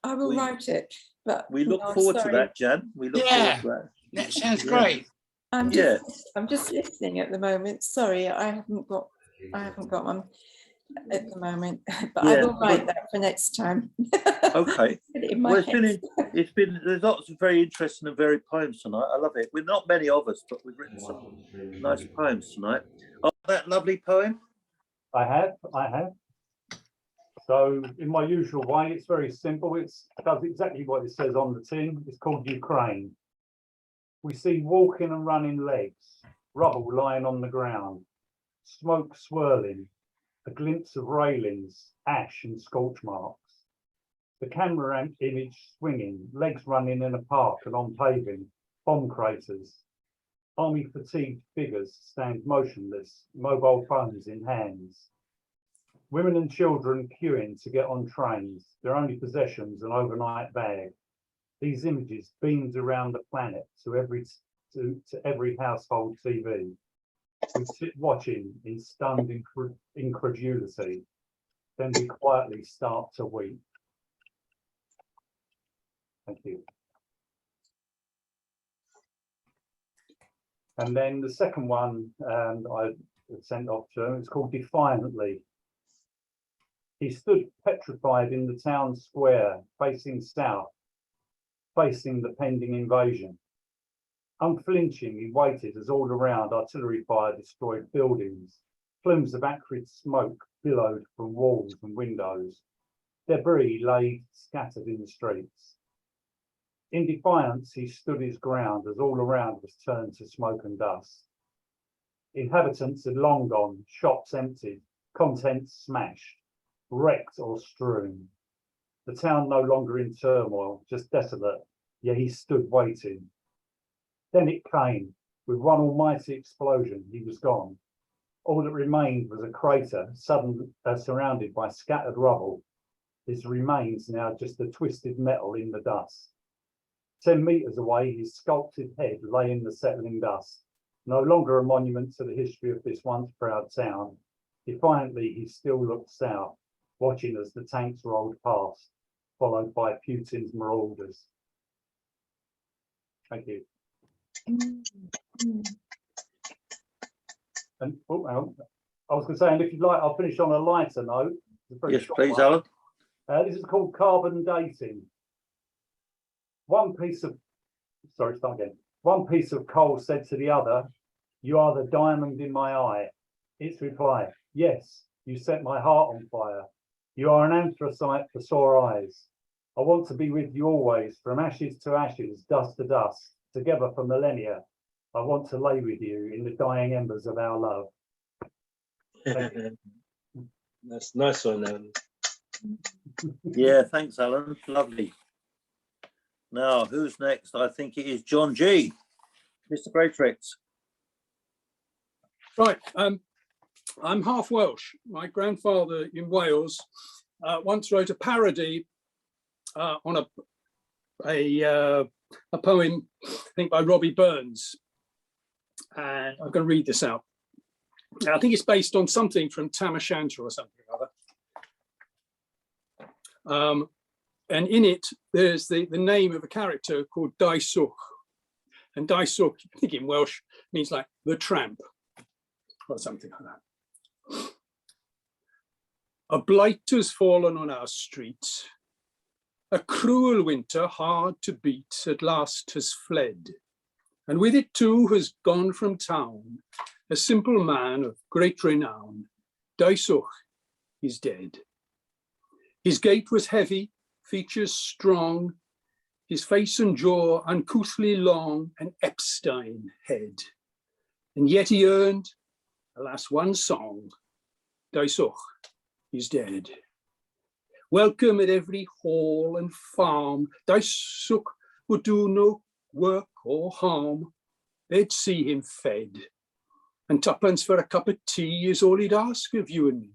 will write it. But we look forward to that, Jan. We look forward to that. That sounds great. I'm just listening at the moment. Sorry, I haven't got one at the moment, but I will write that for next time. Okay. Well, there's lots of very interesting and varied poems tonight. I love it. We're not many of us, but we've written some nice poems tonight. Oh, that lovely poem. I have. So in my usual way, it's very simple. It does exactly what it says on the tin. It's called Ukraine. We see walking and running legs, rubble lying on the ground, smoke swirling, a glimpse of railings, ash and scorch marks. The camera image swinging, legs running in a park and on paving, bomb craters. Army fatigued figures stand motionless, mobile phones in hands. Women and children queuing to get on trains, their only possessions an overnight bag. These images beamed around the planet to every household TV. We sit watching in stunned incredulity, then we quietly start to weep. Thank you. And then the second one I sent off to him, it's called Defiantly. He stood petrified in the town square, facing south, facing the pending invasion. Unflinching, he waited as all around artillery fire destroyed buildings. Plumes of acrid smoke billowed from walls and windows. Debris lay scattered in the streets. In defiance, he stood his ground as all around was turned to smoke and dust. Inhabitants had long gone, shops emptied, contents smashed, wrecked or strewn. The town no longer in turmoil, just desolate, yet he stood waiting. Then it came, with one almighty explosion, he was gone. All that remained was a crater surrounded by scattered rubble. His remains now just the twisted metal in the dust. 10 meters away, his sculpted head lay in the settling dust. No longer a monument to the history of this once proud town. Defiantly, he still looked south, watching as the tanks rolled past, followed by Putin's marauders. Thank you. And I was going to say, and if you'd like, I'll finish on a lighter note. It's a very Yes, short please, one. Alan. This is called carbon dating. One piece of coal said to the other, "You are the diamond in my eye." Its reply, "Yes, you set my heart on fire. You are an anthracite for sore eyes. I want to be with you always, from ashes to ashes, dust to dust, together for millennia. I want to lay with you in the dying embers of our love." That's nice one, Alan. Yeah, thanks, Alan. Lovely. Now, who's next? I think it is John G. Mr. Greatrix. Right. I'm half Welsh. My grandfather in Wales once wrote a parody on a poem, I think by Robbie Burns. And I'm going to read this out. I think it's based on something from Tam O'Shanter or something or other. And in it, there's the name of a character called Daiswch. And Daiswch, I think in Welsh, means like the tramp or something like that. A blight has fallen on our streets. A cruel winter, hard to beat, at last has fled. And with it too has gone from town a simple man of great renown. Daiswch is dead. His gait was heavy, features strong, his face and jaw uncouthly long, an Epstein head. And yet he earned, alas, one song. Daiswch is dead. Welcome at every hall and farm. Daiswch would do no work or harm. They'd see him fed. And twopence for a cup of tea is all he'd ask of you and me.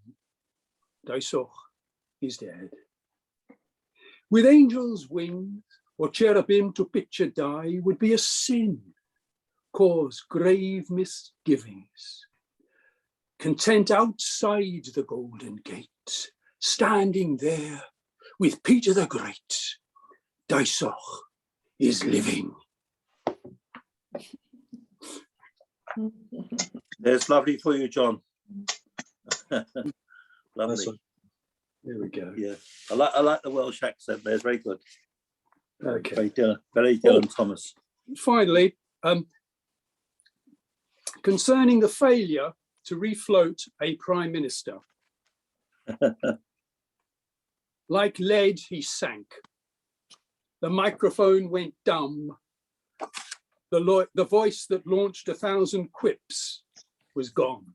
Daiswch is dead. With angels' wings or cherubim to picture die would be a sin, cause grave misgivings. Content outside the Golden Gate, standing there with Peter the Great, Daiswch is living. There's lovely for you, John. Lovely. There we go. Yeah, I like the Welsh accent there. It's very good. Okay. Very Dylan Thomas. Finally, concerning the failure to refloat a prime minister. Like lead, he sank. The microphone went dumb. The voice that launched 1,000 quips was gone.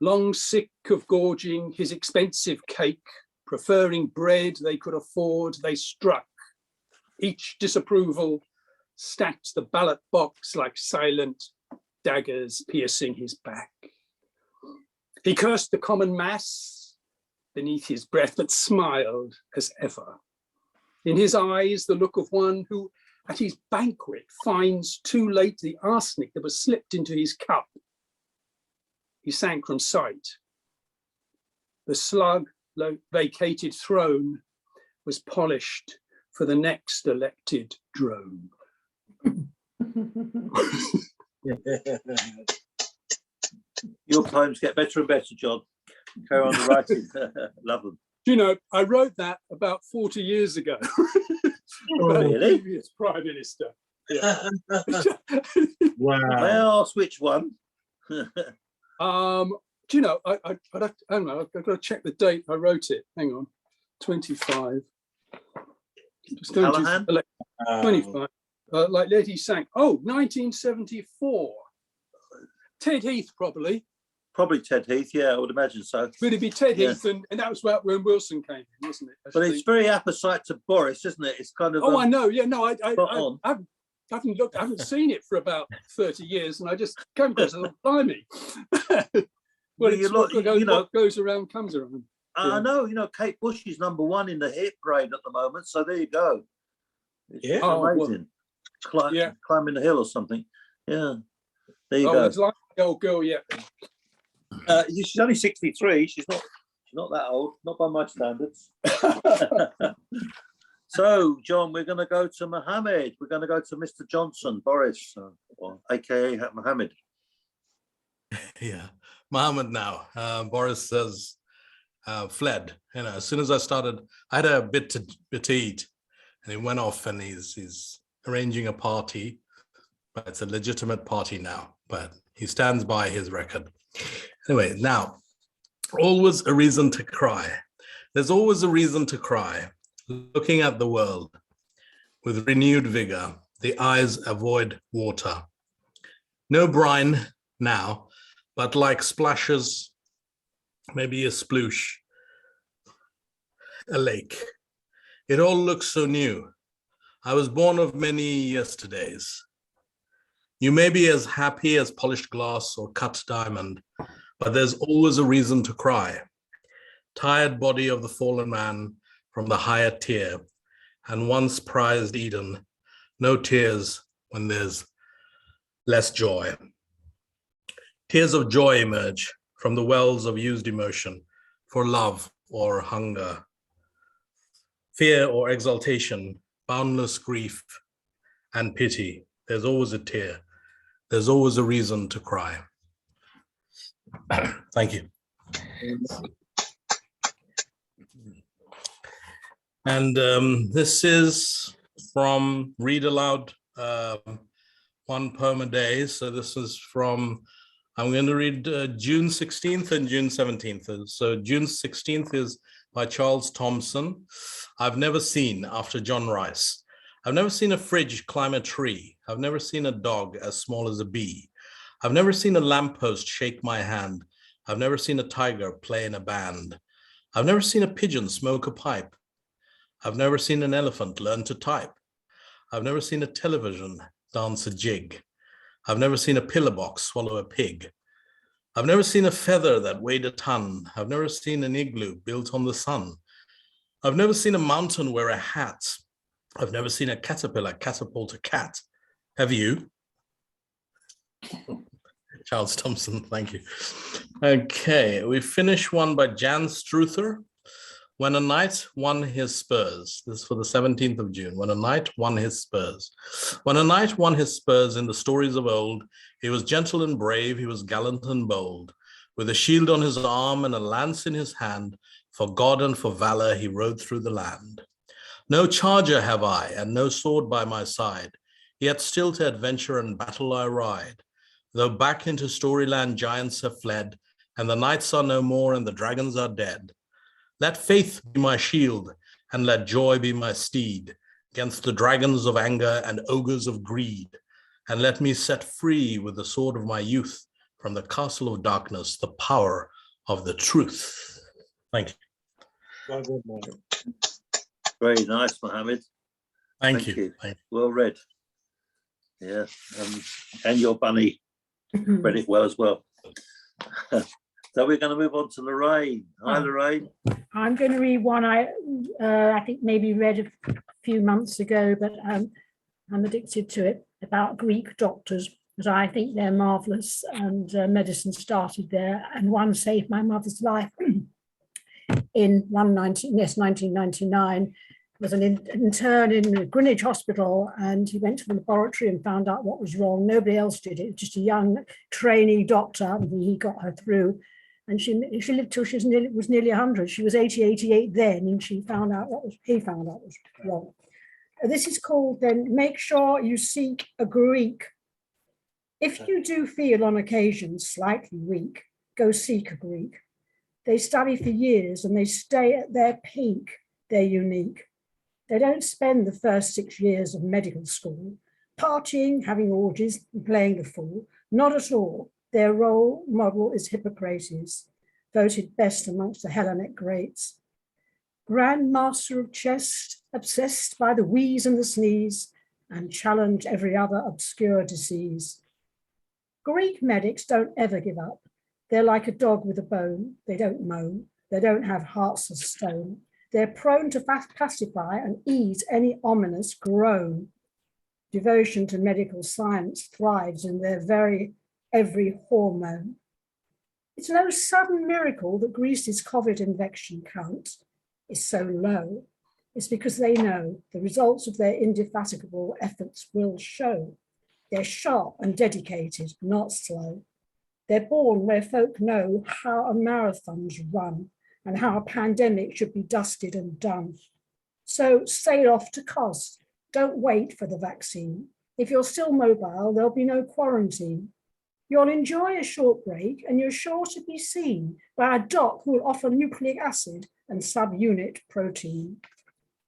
Long sick of gorging his expensive cake, preferring bread they could afford, they struck. Each disapproval stacked the ballot box like silent daggers piercing his back. He cursed the common mass beneath his breath, but smiled as ever. In his eyes, the look of one who at his banquet finds too late the arsenic that was slipped into his cup. He sank from sight. The slug vacated throne was polished for the next elected drone. Your poems get better and better, John. Carry on writing. Love them. You know, I wrote that about 40 years ago. Really? Previous Prime Minister. Yeah. Wow. May I ask which one? Do you know, I don't know, I've got to check the date I wrote it. Hang on. 25. Just going Callahan? to 25. Like Letty sank. Oh, 1974. Ted Heath, probably. Probably Ted Heath, yeah, I would imagine so. Would it be Ted Yeah. Heath? And that was about when Wilson came in, wasn't it? But it's very apposite to Boris, isn't it? It's kind of. Oh, I know. Yeah, no, I on. haven't looked, I haven't seen it for about 30 years, and I just came across it. And blimey. Well, You it's look- what you know- what goes around comes around. I know, Kate Bush is #1 in the hit parade at the moment, so there you go. It's Yeah. Oh, well. amazing. Yeah. Climbing the hill or something. Yeah. There you Oh, go. it's like the old girl, yeah. She's only 63. She's Not that old, not by my standards. So, John, we're going to go to Mohammed. We're going to go to Mr. Johnson, Boris, or AKA Mohammed. Yeah, Mohammed now. Boris has fled. You know, as soon as I started, I had a bit to eat, and he went off, and he's arranging a party, but it's a legitimate party now. But he stands by his record. Anyway, now, always a reason to cry. There's always a reason to cry. Looking at the world with renewed vigor, the eyes avoid water. No brine now, but like splashes, maybe a sploosh, a lake. It all looks so new. I was born of many yesterdays. You may be as happy as polished glass or cut diamond, but there's always a reason to cry. Tired body of the fallen man from the higher tier, and once prized Eden, no tears when there's less joy. Tears of joy emerge from the wells of used emotion for love or hunger, fear or exaltation, boundless grief and pity. There's always a tear. There's always a reason to cry. Thank you. And this is from Read Aloud, one poem a day. So this is from, I'm going to read June 16th and June 17th. So June 16th is by Charles Thompson. I've never seen, after John Rice. I've never seen a fridge climb a tree. I've never seen a dog as small as a bee. I've never seen a lamppost shake my hand. I've never seen a tiger play in a band. I've never seen a pigeon smoke a pipe. I've never seen an elephant learn to type. I've never seen a television dance a jig. I've never seen a pillar box swallow a pig. I've never seen a feather that weighed a ton. I've never seen an igloo built on the sun. I've never seen a mountain wear a hat. I've never seen a caterpillar catapult a cat. Have you? Charles Thompson, thank you. Okay, we finish one by Jan Struther. When a knight won his spurs. This is for the 17th of June. When a knight won his spurs. When a knight won his spurs in the stories of old, he was gentle and brave, he was gallant and bold. With a shield on his arm and a lance in his hand, for God and for valor he rode through the land. No charger have I, and no sword by my side, yet still to adventure and battle I ride. Though back into storyland giants have fled, and the knights are no more and the dragons are dead. Let faith be my shield, and let joy be my steed, against the dragons of anger and ogres of greed. And let me set free with the sword of my youth from the castle of darkness, the power of the truth. Thank you. Very nice, Mohammed. Thank you. Well read. Yeah, and your bunny read it well as well. So we're going to move on to Lorraine. Hi, Lorraine. I'm going to read one I think maybe read a few months ago, but I'm addicted to it, about Greek doctors, because I think they're marvelous, and medicine started there, and one saved my mother's life in 1999. Was an intern in Greenwich Hospital, and he went to the laboratory and found out what was wrong. Nobody else did it. Just a young trainee doctor, and he got her through. And she lived till she was nearly 100. She was 88 then, and he found out what was wrong. This is called then, make sure you seek a Greek. If you do feel on occasion slightly weak, go seek a Greek. They study for years and they stay at their peak. They're unique. They don't spend the first 6 years of medical school partying, having orgies, and playing the fool. Not at all. Their role model is Hippocrates, voted best amongst the Hellenic greats. Grand master of chess, obsessed by the wheeze and the sneeze, and challenge every other obscure disease. Greek medics don't ever give up. They're like a dog with a bone. They don't moan. They don't have hearts of stone. They're prone to pacify and ease any ominous groan. Devotion to medical science thrives in their every hormone. It's no sudden miracle that Greece's COVID infection count is so low. It's because they know the results of their indefatigable efforts will show. They're sharp and dedicated, not slow. They're born where folk know how a marathon's run and how a pandemic should be dusted and done. So sail off to Kos. Don't wait for the vaccine. If you're still mobile, there'll be no quarantine. You'll enjoy a short break and you're sure to be seen by a doc who will offer nucleic acid and subunit protein.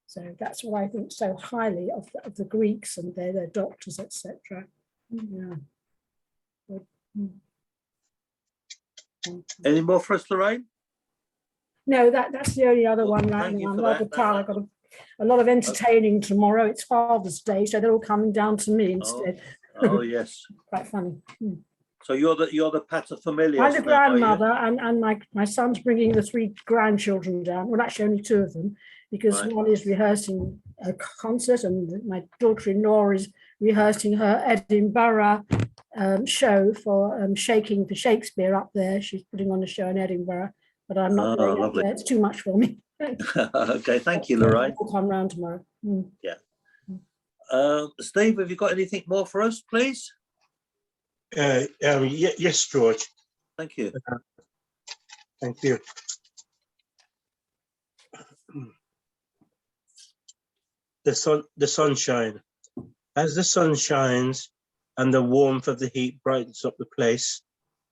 So that's what I think so highly of the Greeks and their doctors, etc. Yeah. Any more for us, Lorraine? No, that's the only other one right Thank you now. I'm for rather that. tired. I've got a lot of entertaining tomorrow. It's Father's Day, so they're all coming down to me instead. Oh yes. Quite funny. So you're the paterfamilias. I'm the now, are you? grandmother, and my son's bringing the 3 grandchildren down. Well, actually, only 2 of them, because Right. one is rehearsing a concert, and my daughter-in-law is rehearsing her Edinburgh show for Shaking for Shakespeare up there. She's putting on a show in Edinburgh, but I'm not Oh, going up lovely. there. It's too much for me. Okay, thank you, Lorraine. I'll come round tomorrow. Yeah. Steve, have you got anything more for us, please? Yes, George. Thank you. Thank you. The sunshine. As the sun shines and the warmth of the heat brightens up the place,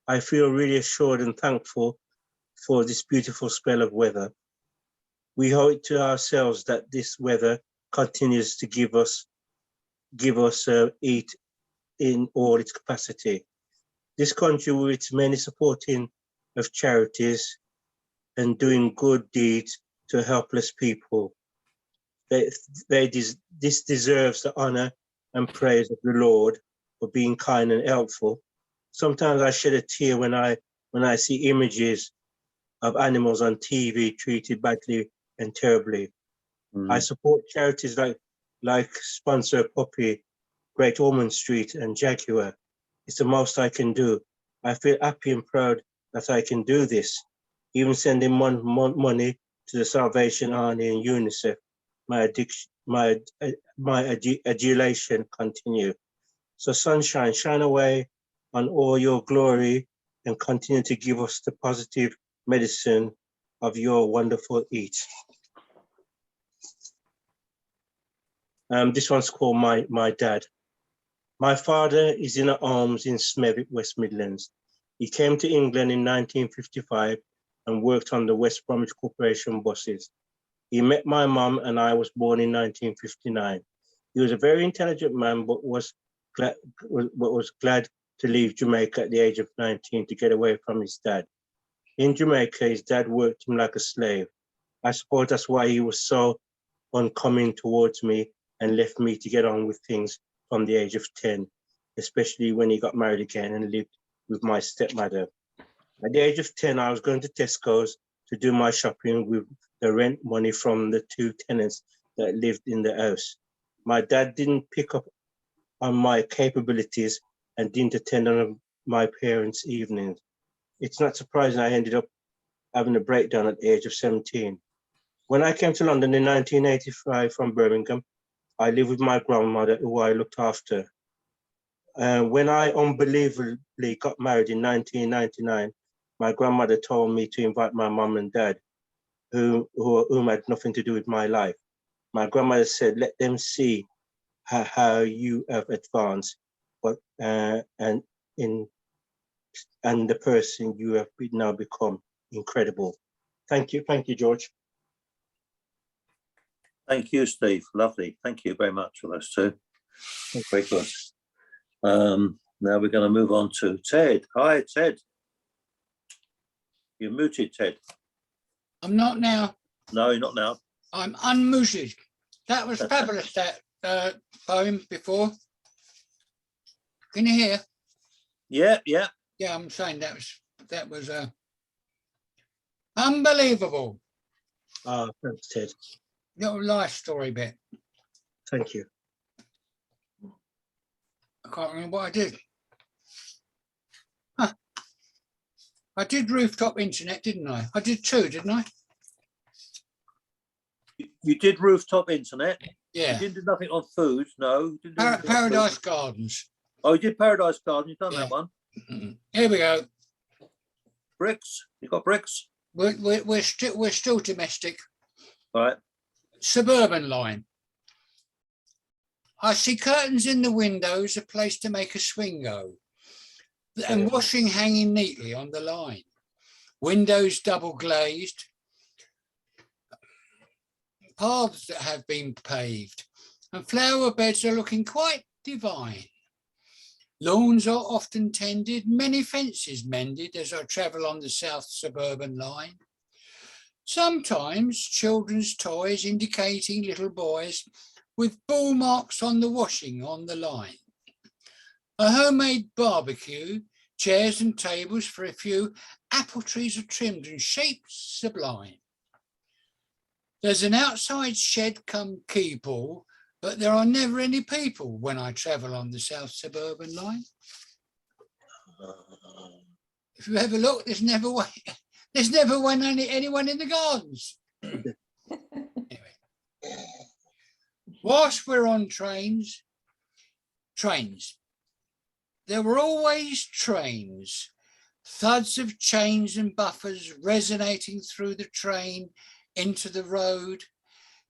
I feel really assured and thankful for this beautiful spell of weather. We owe it to ourselves that this weather continues to give us heat in all its capacity. This country, with its many supporting of charities and doing good deeds to helpless people, this deserves the honor and praise of the Lord for being kind and helpful. Sometimes I shed a tear when I see images of animals on TV treated badly and terribly. I support charities like Sponsor a Puppy, Great Ormond Street and Jaguar. It's the most I can do. I feel happy and proud that I can do this. Even sending money to the Salvation Army and UNICEF. My adulation continue. So sunshine, shine away on all your glory and continue to give us the positive medicine of your wonderful heat. This one's called My Dad. My father is in arms in Smethwick, West Midlands. He came to England in 1955 and worked on the West Bromwich Corporation buses. He met my mum and I was born in 1959. He was a very intelligent man, but was glad to leave Jamaica at the age of 19 to get away from his dad. In Jamaica, his dad worked him like a slave. I suppose that's why he was so uncommon towards me and left me to get on with things from the age of 10, especially when he got married again and lived with my stepmother. At the age of 10, I was going to Tesco's to do my shopping with the rent money from the 2 tenants that lived in the house. My dad didn't pick up on my capabilities and didn't attend on my parents' evenings. It's not surprising I ended up having a breakdown at the age of 17. When I came to London in 1985 from Birmingham, I lived with my grandmother, who I looked after. When I unbelievably got married in 1999, my grandmother told me to invite my mum and dad, whom had nothing to do with my life. My grandmother said, let them see how you have advanced, and the person you have now become. Incredible. Thank you, George. Thank you, Steve. Lovely. Thank you very much for those two. Very good. Now we're going to move on to Ted. Hi, Ted. You're muted, Ted. I'm not now. No, you're not now. I'm unmuted. That was fabulous, that poem before. Can you hear? Yeah. Yeah, I'm saying that was unbelievable. Thanks, Ted. Little life story bit. Thank you. I can't remember what I did. Huh. I did rooftop internet, didn't I? I did two, didn't I? You did rooftop internet. Yeah. You didn't do nothing on food. No. You didn't do anything on Paradise food. Gardens. Oh, you did Paradise Garden. You've done Yeah. that one. Here we go. Bricks. You got bricks. We're still domestic. All right. Suburban line. I see curtains in the windows, a place to make a swing go, and washing hanging neatly on the line. Windows double glazed, paths that have been paved, and flower beds are looking quite divine. Lawns are often tended, many fences mended as I travel on the South Suburban line. Sometimes children's toys indicating little boys with ball marks on the washing on the line. A homemade barbecue, chairs and tables for a few, apple trees are trimmed and shaped sublime. There's an outside shed come keep-all, but there are never any people when I travel on the South Suburban line. If you have a look, there's never anyone in the gardens. Anyway. Whilst we're on trains, there were always trains, thuds of chains and buffers resonating through the train into the road,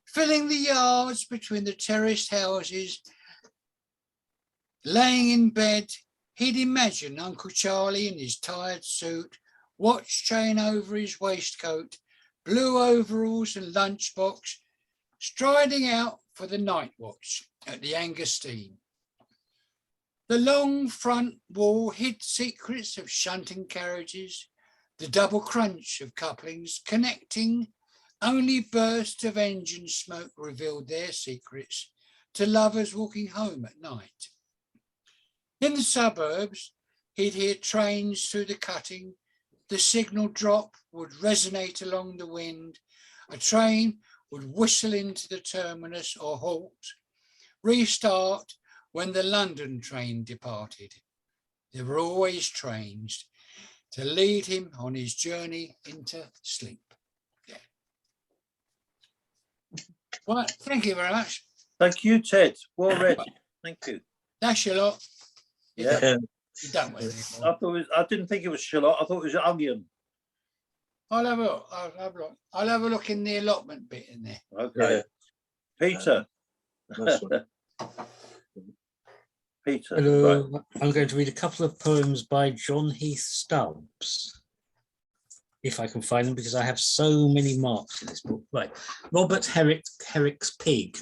filling the yards between the terraced houses. Laying in bed, he'd imagine Uncle Charlie in his tired suit, watch chain over his waistcoat, blue overalls and lunchbox, striding out for the night watch at the Angusteen. The long front wall hid secrets of shunting carriages, the double crunch of couplings connecting. Only bursts of engine smoke revealed their secrets to lovers walking home at night. In the suburbs, he'd hear trains through the cutting. The signal drop would resonate along the wind. A train would whistle into the terminus or halt, restart when the London train departed. There were always trains to lead him on his journey into sleep. Yeah. Well, thank you very much. Thank you, Ted. Well read. Thank you. That's your lot. Yeah. You don't with it anymore. I didn't think it was shallot. I thought it was onion. I'll have a look. I'll have a look in the allotment bit in there. Okay. Peter. Peter. Hello. Right. I'm going to read a couple of poems by John Heath Stubbs, if I can find them, because I have so many marks in this book. Right. Robert Herrick's Pig.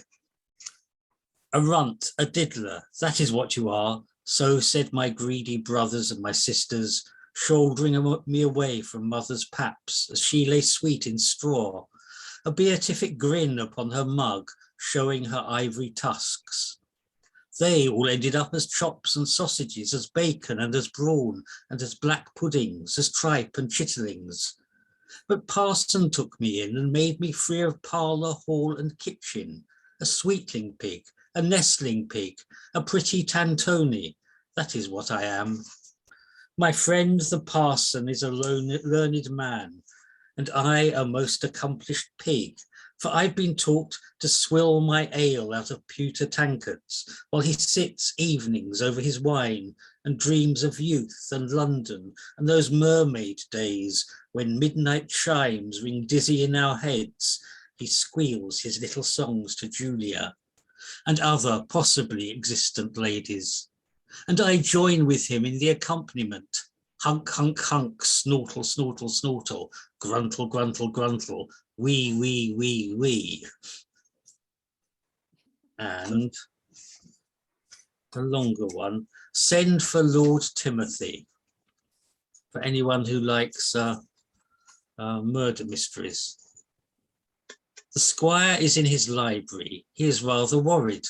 A runt, a diddler, that is what you are. So said my greedy brothers and my sisters, shouldering me away from mother's paps as she lay sweet in straw, a beatific grin upon her mug, showing her ivory tusks. They all ended up as chops and sausages, as bacon and as brawn, and as black puddings, as tripe and chitterlings. But parson took me in and made me free of parlour, hall and kitchen, a sweetling pig, a nestling pig, a pretty Tantoni, that is what I am. My friend the parson is a learned man, and I a most accomplished pig, for I've been taught to swill my ale out of pewter tankards, while he sits evenings over his wine and dreams of youth and London and those mermaid days when midnight chimes ring dizzy in our heads. He squeals his little songs to Julia and other possibly existent ladies, and I join with him in the accompaniment. Hunk, hunk, hunk, snortle, snortle, snortle, gruntle, gruntle, gruntle, wee, wee, wee, wee. And the longer one, Send for Lord Timothy, for anyone who likes murder mysteries. The squire is in his library. He is rather worried.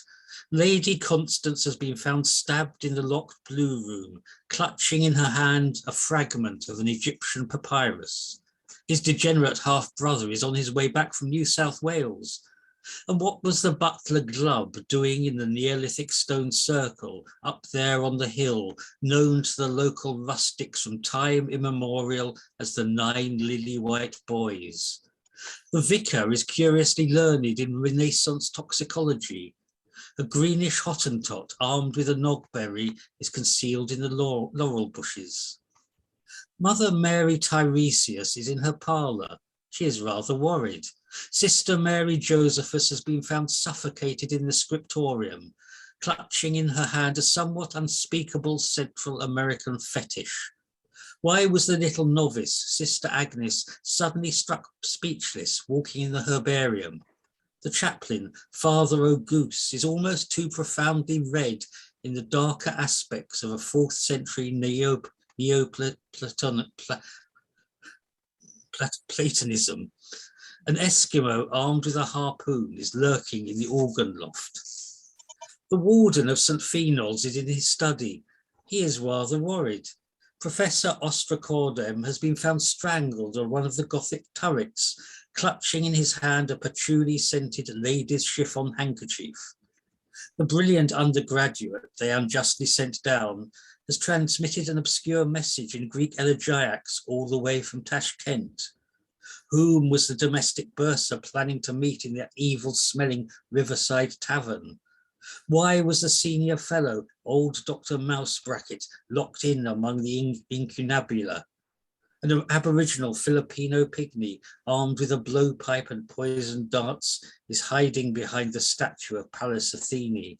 Lady Constance has been found stabbed in the locked blue room, clutching in her hand a fragment of an Egyptian papyrus. His degenerate half-brother is on his way back from New South Wales. And what was the butler Glubb doing in the Neolithic stone circle up there on the hill, known to the local rustics from time immemorial as the 9 lily-white boys? The vicar is curiously learned in Renaissance toxicology. A greenish Hottentot armed with a knobberry is concealed in the laurel bushes. Mother Mary Tiresias is in her parlour. She is rather worried. Sister Mary Josephus has been found suffocated in the scriptorium, clutching in her hand a somewhat unspeakable Central American fetish. Why was the little novice, Sister Agnes, suddenly struck speechless walking in the herbarium? The chaplain, Father O'Goose, is almost too profoundly read in the darker aspects of a 4th century Neoplatonism. An Eskimo armed with a harpoon is lurking in the organ loft. The warden of St. Phenol's is in his study. He is rather worried. Professor Ostracordem has been found strangled on one of the Gothic turrets, clutching in his hand a patchouli-scented lady's chiffon handkerchief. The brilliant undergraduate they unjustly sent down has transmitted an obscure message in Greek elegiacs all the way from Tashkent. Whom was the domestic bursar planning to meet in that evil-smelling riverside tavern? Why was the senior fellow, old Dr. Mousebracket, locked in among the incunabula? An aboriginal Filipino pygmy, armed with a blowpipe and poisoned darts, is hiding behind the statue of Pallas Athene.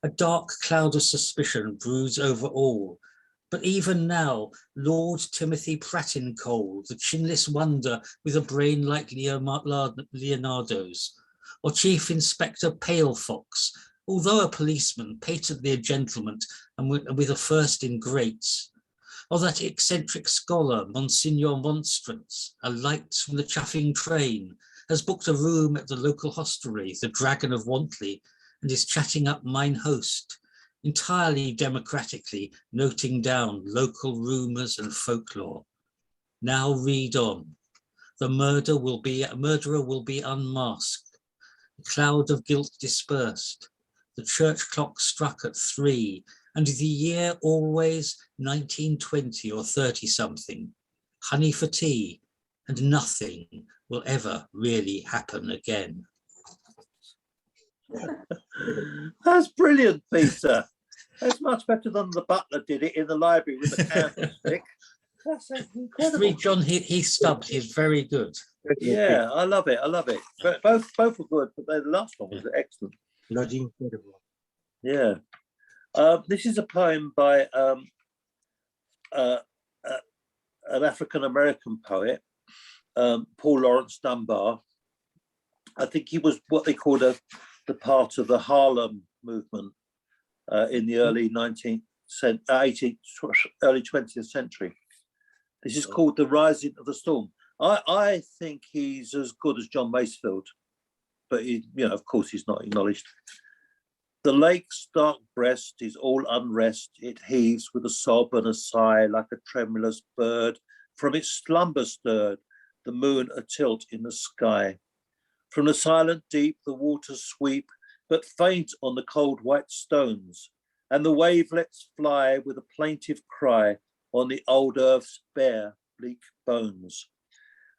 A dark cloud of suspicion broods over all, but even now, Lord Timothy Prattincole, the chinless wonder with a brain like Leonardo's, or Chief Inspector Palefox, although a policeman, patently a gentleman, and with a first in greats, or that eccentric scholar, Monsignor Monstrance, a light from the chuffing train, has booked a room at the local hostelry, the Dragon of Wantley, and is chatting up mine host, entirely democratically noting down local rumours and folklore. Now read on. The murderer will be unmasked. The cloud of guilt dispersed. The church clock struck at 3, and the year always 1920 or 30 something. Honey for tea, and nothing will ever really happen again. That's brilliant, Peter. That's much better than the butler did it in the library with the candlestick. That's incredible. John he stubbed is very good. Yeah, I love it. I love it. But both were good, but the last one was excellent. Bloody incredible. Yeah. This is a poem by an African-American poet, Paul Laurence Dunbar. I think he was what they called the part of the Harlem movement in the early 20th century. This is called The Rising of the Storm. I think he's as good as John Masefield, but of course he's not acknowledged. The lake's dark breast is all unrest. It heaves with a sob and a sigh like a tremulous bird. From its slumber stirred, the moon atilt in the sky. From the silent deep, the waters sweep, but faint on the cold white stones, and the wavelets fly with a plaintive cry on the old earth's bare, bleak bones.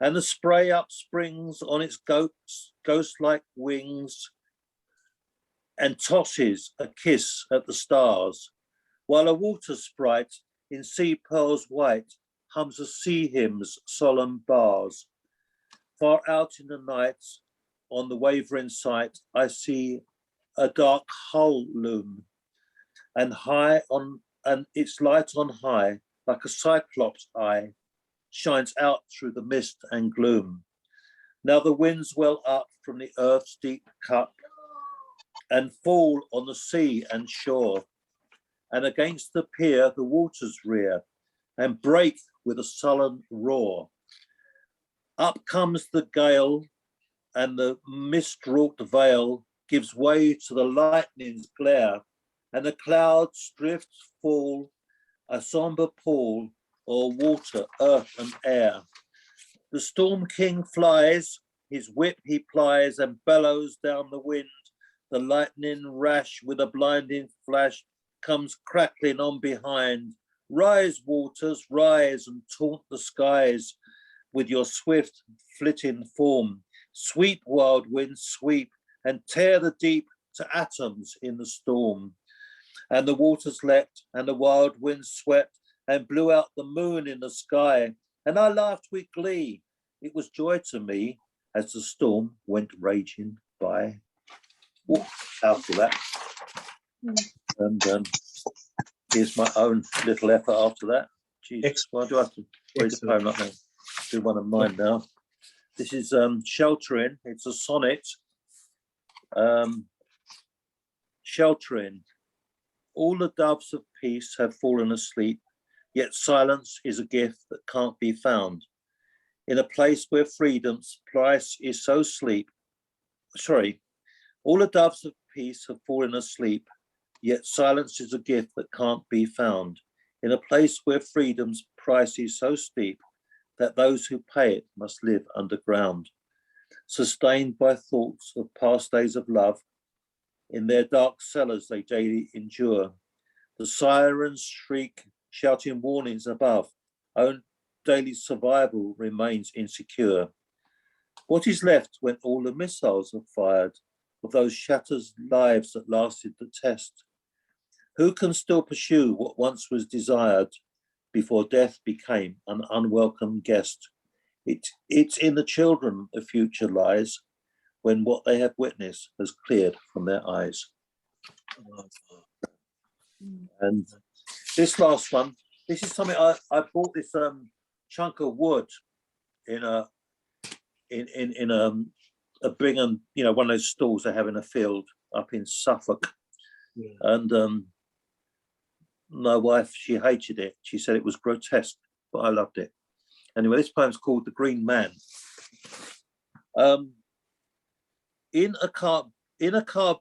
And the spray upsprings on its ghost-like wings and tosses a kiss at the stars, while a water sprite in sea pearls white hums a sea hymn's solemn bars. Far out in the night, on the wavering sight, I see a dark hull loom, and its light on high, like a cyclops eye, shines out through the mist and gloom. Now the winds well up from the earth's deep cup, and fall on the sea and shore, and against the pier the waters rear, and break with a sullen roar. Up comes the gale, and the mist-wrought veil gives way to the lightning's glare, and the clouds drift fall, a sombre pall o'er water, earth, and air. The Storm King flies his whip he plies and bellows down the wind. The lightning rash with a blinding flash comes crackling on behind. Rise, waters, rise and taunt the skies with your swift flitting form. Sweep, wild winds, sweep and tear the deep to atoms in the storm. And the waters leapt and the wild winds swept and blew out the moon in the sky. And I laughed with glee. It was joy to me as the storm went raging by. Oh, after that. And here's my own little effort after that. Jesus, why do I have to read the poem like that? Do one of mine now. This is Sheltering. It's a sonnet. Sheltering. All the doves of peace have fallen asleep, yet silence is a gift that can't be found. In a place where freedom's price is so steep. All the doves of peace have fallen asleep, yet silence is a gift that can't be found. In a place where freedom's price is so steep that those who pay it must live underground. Sustained by thoughts of past days of love, in their dark cellars they daily endure. The sirens shriek, shouting warnings above. Own daily survival remains insecure. What is left when all the missiles are fired of those shattered lives that lasted the test? Who can still pursue what once was desired before death became an unwelcome guest? It's in the children the future lies, when what they have witnessed has cleared from their eyes. And this last one, this is something I bought this chunk of wood in a Bingham, you know, one of those stalls they have in a field up in Suffolk. Yeah. And my wife, she hated it. She said it was grotesque, but I loved it. Anyway, this poem's called The Green Man. In a car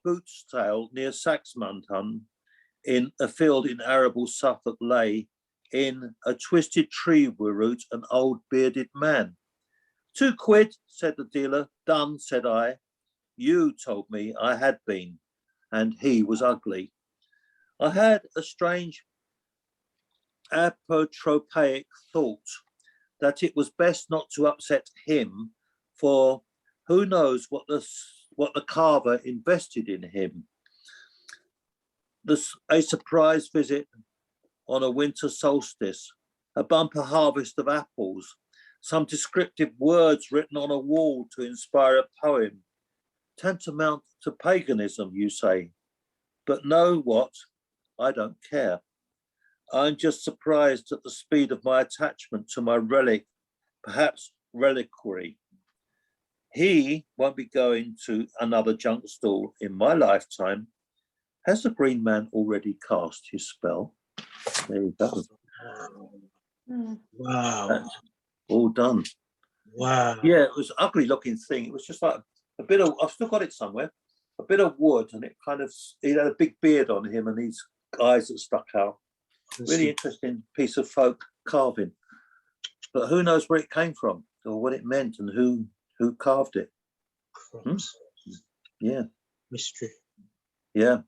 boot's tail near Saxmundham, in a field in arable Suffolk lay, in a twisted tree root an old bearded man. 2 quid, said the dealer. Done, said I. You told me I had been, and he was ugly. I had a strange apotropaic thought that it was best not to upset him, for who knows what the carver invested in him. A surprise visit on a winter solstice, a bumper harvest of apples, some descriptive words written on a wall to inspire a poem. Tantamount to paganism, you say. But know what? I don't care. I'm just surprised at the speed of my attachment to my relic, perhaps reliquary. He won't be going to another junk stall in my lifetime. Has the Green Man already cast his spell? There you go. Wow. That's all done. Wow. Yeah, it was an ugly looking thing. It was just like a bit of, I've still got it somewhere, a bit of wood, and it kind of, he had a big beard on him and these eyes that stuck out. Really interesting piece of folk carving. But who knows where it came from or what it meant and who carved it. Yeah. Mystery. Yeah.